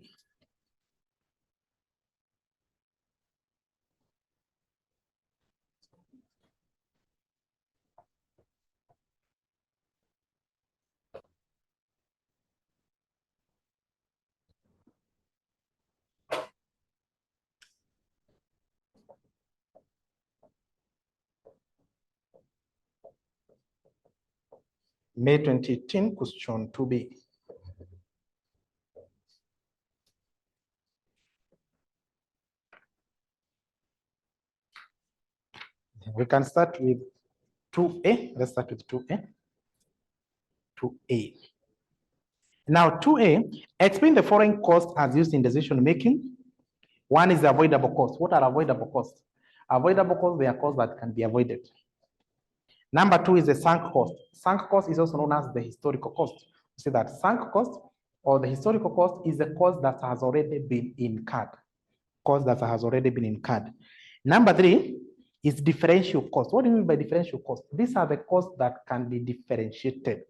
S2: May 2018, question 2B. We can start with 2A. Let's start with 2A. 2A. Now, 2A, explain the following costs as used in decision making. One is the avoidable cost. What are avoidable costs? Avoidable costs, they are costs that can be avoided. Number 2 is the sunk cost. Sunk cost is also known as the historical cost. You see that sunk cost or the historical cost is the cost that has already been incurred. Cost that has already been incurred. Number 3 is differential cost. What do you mean by differential cost? These are the costs that can be differentiated,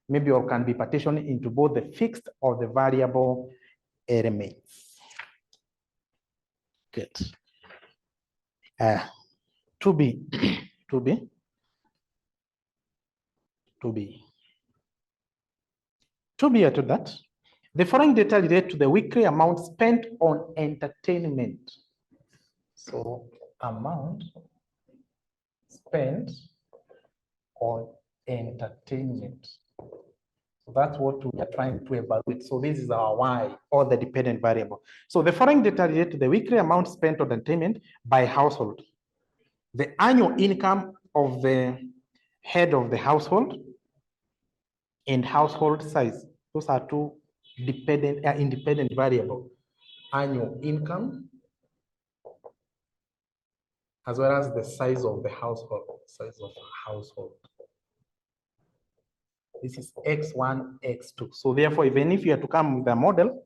S2: maybe or can be partitioned into both the fixed or the variable elements. Good. 2B. 2B. 2B. 2B after that. The following data relate to the weekly amount spent on entertainment. So amount spent on entertainment. So that's what we are trying to evaluate. So this is our Y, or the dependent variable. So the following data relate to the weekly amount spent on entertainment by household. The annual income of the head of the household and household size. Those are two independent variable. Annual income as well as the size of the household. Size of household. This is X1, X2. So therefore, even if you are to come with a model,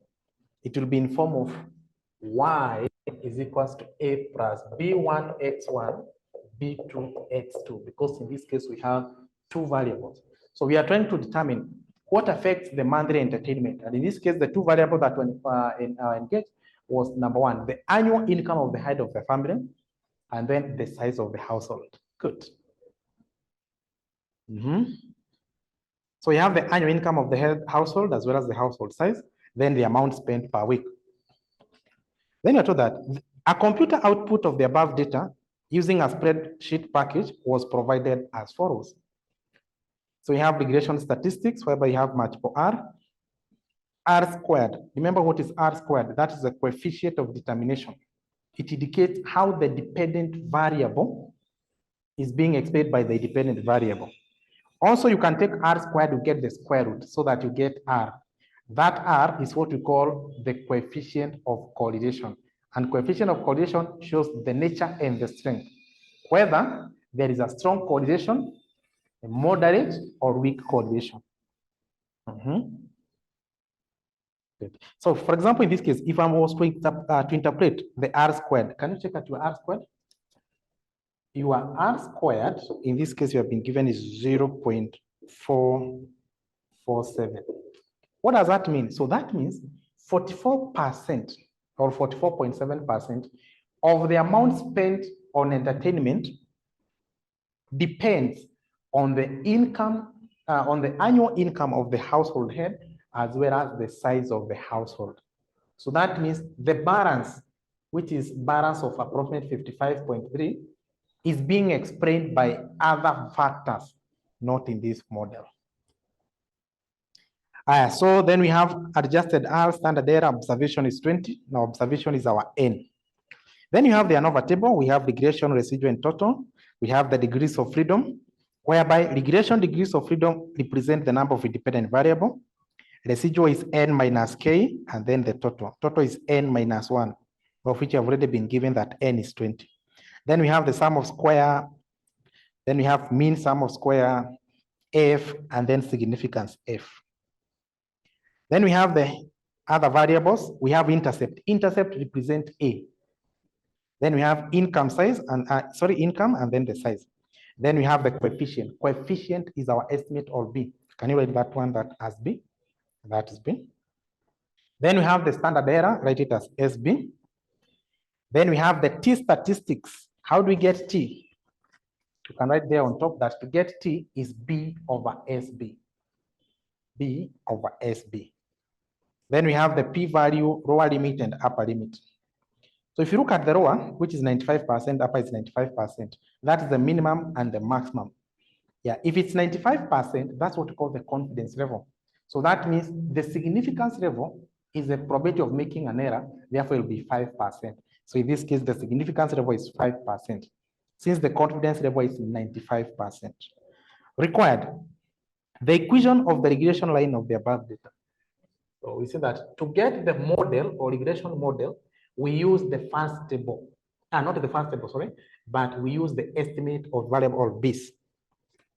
S2: it will be in form of Y is equals to A plus B1 X1, B2 X2, because in this case we have two variables. So we are trying to determine what affects the monthly entertainment. And in this case, the two variables that were engaged was number 1, the annual income of the head of the family, and then the size of the household. Good. So you have the annual income of the head household as well as the household size, then the amount spent per week. Then you're told that a computer output of the above data using a spreadsheet package was provided as follows. So you have regression statistics whereby you have multiple R squared. Remember what is R squared? That is the coefficient of determination. It indicates how the dependent variable is being explained by the dependent variable. Also, you can take R squared to get the square root so that you get R. That R is what we call the coefficient of correlation. And coefficient of correlation shows the nature and the strength, whether there is a strong correlation, a moderate or weak correlation. So for example, in this case, if I was to interpret the R squared, can you check out your R squared? Your R squared, in this case, you have been given is 0.447. What does that mean? So that means 44% or 44.7% of the amount spent on entertainment depends on the income, on the annual income of the household head, as well as the size of the household. So that means the balance, which is balance of approximately 55.3, is being explained by other factors, not in this model. So then we have adjusted R, standard error, observation is 20. Now observation is our N. Then you have the Anova table. We have regression, residual, and total. We have the degrees of freedom, whereby regression degrees of freedom represent the number of independent variable. Residual is N minus K, and then the total. Total is N minus 1, of which have already been given that N is 20. Then we have the sum of square. Then we have mean sum of square F, and then significance F. Then we have the other variables. We have intercept. Intercept represent A. Then we have income size and income and then the size. Then we have the coefficient. Coefficient is our estimate of B. Can you write that one that as B? That is B. Then we have the standard error, write it as SB. Then we have the T statistics. How do we get T? You can write there on top that to get T is B over SB. B over SB. Then we have the p-value, lower limit and upper limit. So if you look at the lower, which is 95%, upper is 95%, that is the minimum and the maximum. Yeah, if it's 95%, that's what we call the confidence level. So that means the significance level is the probability of making an error, therefore it will be 5%. So in this case, the significance level is 5%, since the confidence level is 95%. Required, the equation of the regression line of the above data. So we see that to get the model or regression model, we use the first table. Not the first table, sorry, but we use the estimate of variable base.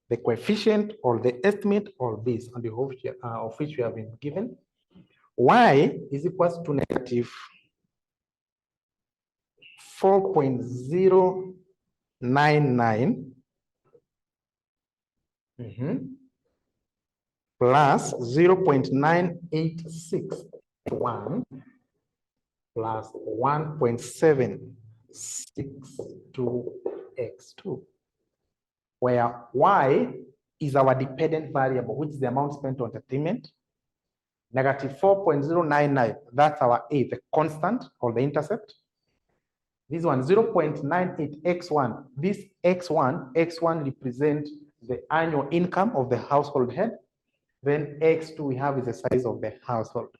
S2: The coefficient or the estimate or base on the of which we have been given. Y is equals to negative 4.099 plus 0.9861 plus 1.762x2, where Y is our dependent variable, which is the amount spent on entertainment. Negative 4.099, that's our A, the constant or the intercept. This one, 0.98x1, this x1 represents the annual income of the household head. Then x2 we have is the size of the household.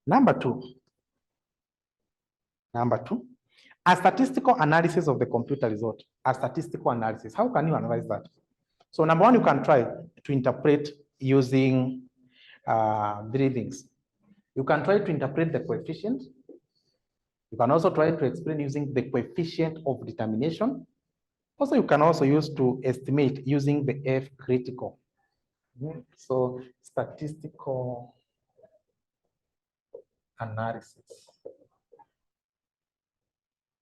S2: Number two, a statistical analysis of the computer result. A statistical analysis, how can you analyze that? So number one, you can try to interpret using three things. You can try to interpret the coefficient. You can also try to explain using the coefficient of determination. Also, you can also use to estimate using the F critical. So statistical analysis.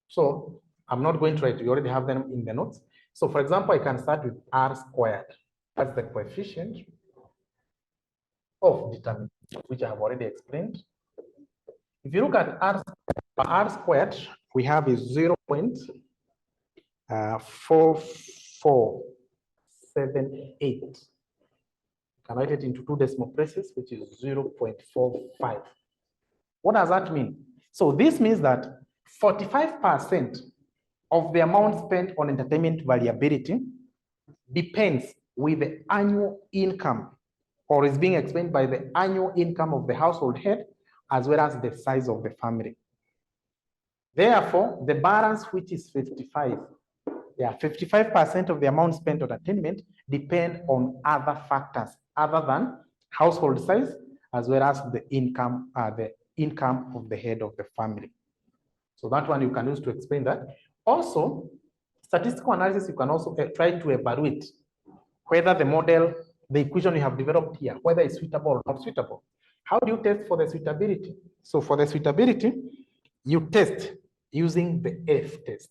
S2: So I'm not going to write, you already have them in the notes. So for example, I can start with R squared. That's the coefficient of determination, which I have already explained. If you look at R squared, we have is 0.4478. You can write it into 2 decimal places, which is 0.45. What does that mean? So this means that 45% of the amount spent on entertainment variability depends with the annual income, or is being explained by the annual income of the household head, as well as the size of the family. Therefore, the balance, which is 55, 55% of the amount spent on entertainment depend on other factors other than household size, as well as the income of the head of the family. So that one you can use to explain that. Also, statistical analysis, you can also try to evaluate whether the model, the equation you have developed here, whether it's suitable or not suitable. How do you test for the suitability? So for the suitability, you test using the F test.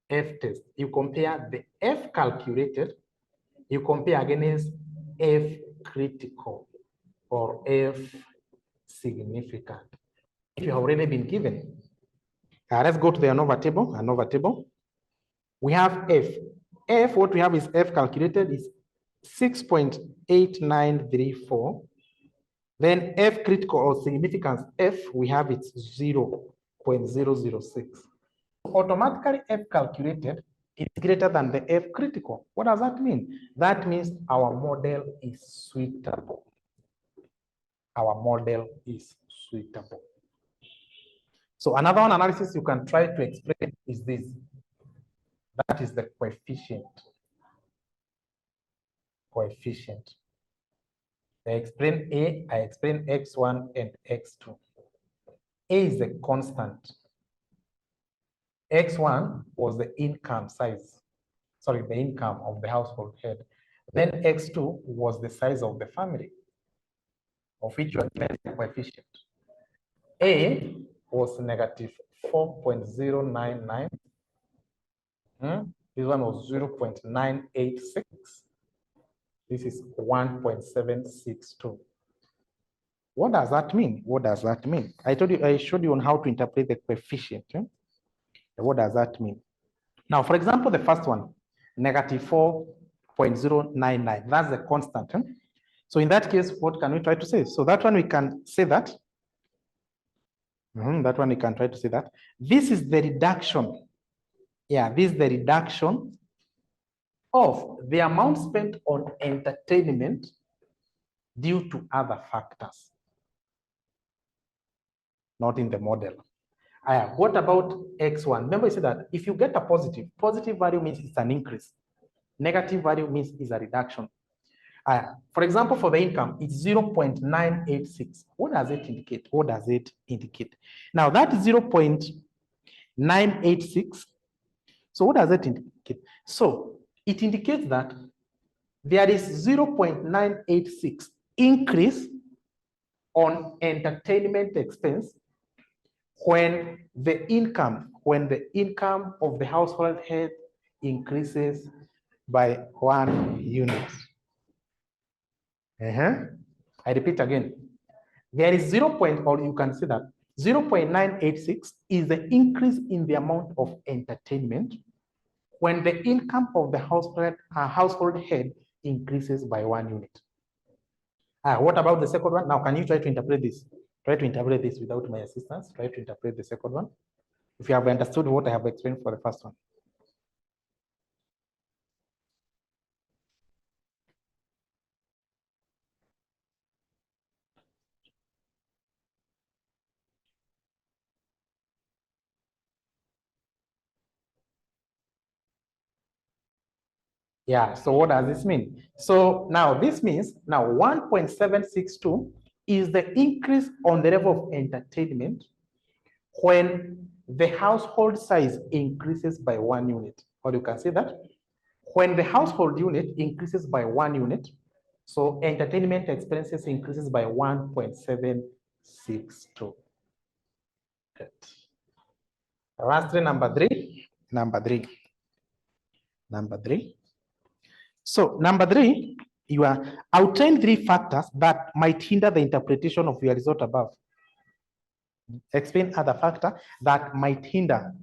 S2: F test. You compare the F calculated, you compare against F critical or F significant. If you have already been given. Let's go to the Anova table. We have F. F, what we have is F calculated is 6.8934. Then F critical or significance F, we have it's 0.006. Automatically F calculated It's greater than the F critical. What does that mean? That means our model is suitable. Our model is suitable. So another one analysis you can try to explain is this. That is the coefficient. Coefficient. I explain A, I explain X1 and X2. A is the constant. X1 was the income size. Sorry, the income of the household head. Then X2 was the size of the family, of which you are given the coefficient. A was negative 4.099. This one was 0.986. This is 1.762. What does that mean? What does that mean? I showed you on how to interpret the coefficient. What does that mean? Now, for example, the first one, negative 4.099, that's the constant. So in that case, what can we try to say? So that one we can say that. That one we can try to say that. This is the reduction. Yeah, this is the reduction of the amount spent on entertainment due to other factors, not in the model. What about X1? Remember I said that if you get a positive value means it's an increase. Negative value means it's a reduction. For example, for the income, it's 0.986. What does it indicate? What does it indicate? Now that 0.986, so what does it indicate? So it indicates that there is 0.986 increase on entertainment expense when the income of the household head increases by 1 unit. I repeat again. There is or you can see that 0.986 is the increase in the amount of entertainment when the income of the household head increases by 1 unit. What about the second one? Now, can you try to interpret this? Try to interpret this without my assistance. Try to interpret the second one. If you have understood what I have explained for the first one. Yeah, so what does this mean? So now this means now 1.762 is the increase on the level of entertainment when the household size increases by 1 unit. Or you can say that when the household unit increases by 1 unit, so entertainment expenses increases by 1.762. Good. Lastly, number three. So number 3, you are outline 3 factors that might hinder the interpretation of your result above. Explain other factors that might hinder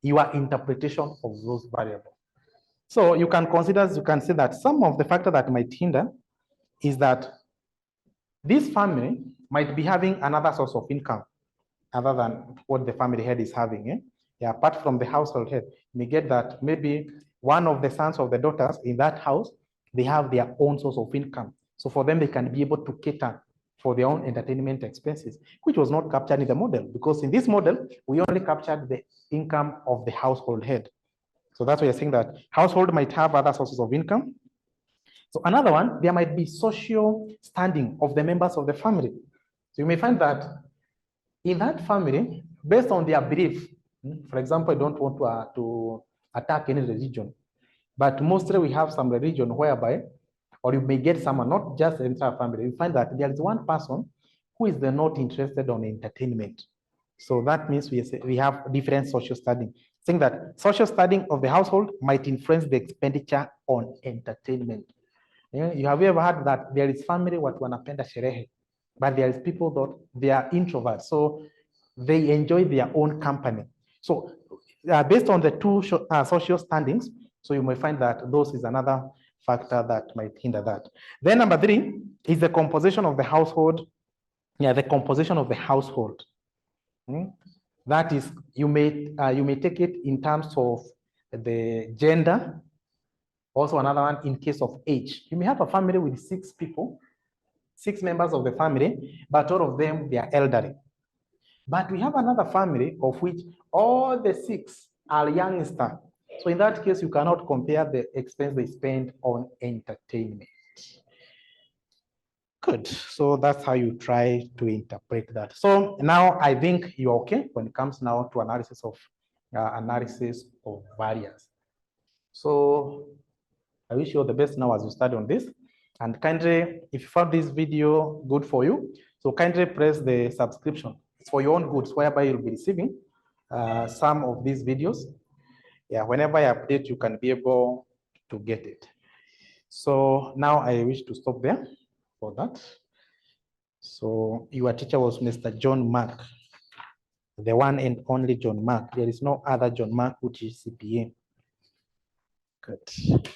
S2: your interpretation of those variables. So you can say that some of the factors that might hinder is that this family might be having another source of income other than what the family head is having. Yeah, apart from the household head, you may get that maybe one of the sons or the daughters in that house, they have their own source of income. So for them, they can be able to cater for their own entertainment expenses, which was not captured in the model, because in this model, we only captured the income of the household head. So that's why you're saying that household might have other sources of income. So another one, there might be social standing of the members of the family. So you may find that in that family, based on their belief, for example, I don't want to attack any religion, but mostly we have some religion whereby, or you may get someone, not just the entire family, you find that there is one person who is not interested on entertainment. So that means we have different social studying, saying that social studying of the household might influence the expenditure on entertainment. You have ever heard that there is family watu wanapenda sherehe, but there is people that they are introverts, so they enjoy their own company. So based on the 2 social standings, so you may find that those is another factor that might hinder that. Then number 3 is the composition of the household. Yeah, the composition of the household. That is, you may take it in terms of the gender, also another one in case of age. You may have a family with 6 people, 6 members of the family, but all of them, they are elderly. But we have another family of which all the 6 are youngster. So in that case, you cannot compare the expense they spend on entertainment. Good. So that's how you try to interpret that. So now I think you're okay when it comes now to analysis of variance. So I wish you all the best now as you study on this. And kindly, if you found this video good for you, so kindly press the subscription. It's for your own goods, whereby you'll be receiving some of these videos. Yeah, whenever I update, you can be able to get it. So now I wish to stop there for that. So your teacher was Mr. Johnmark, the one and only Johnmark. There is no other Johnmark which is CPA. Good.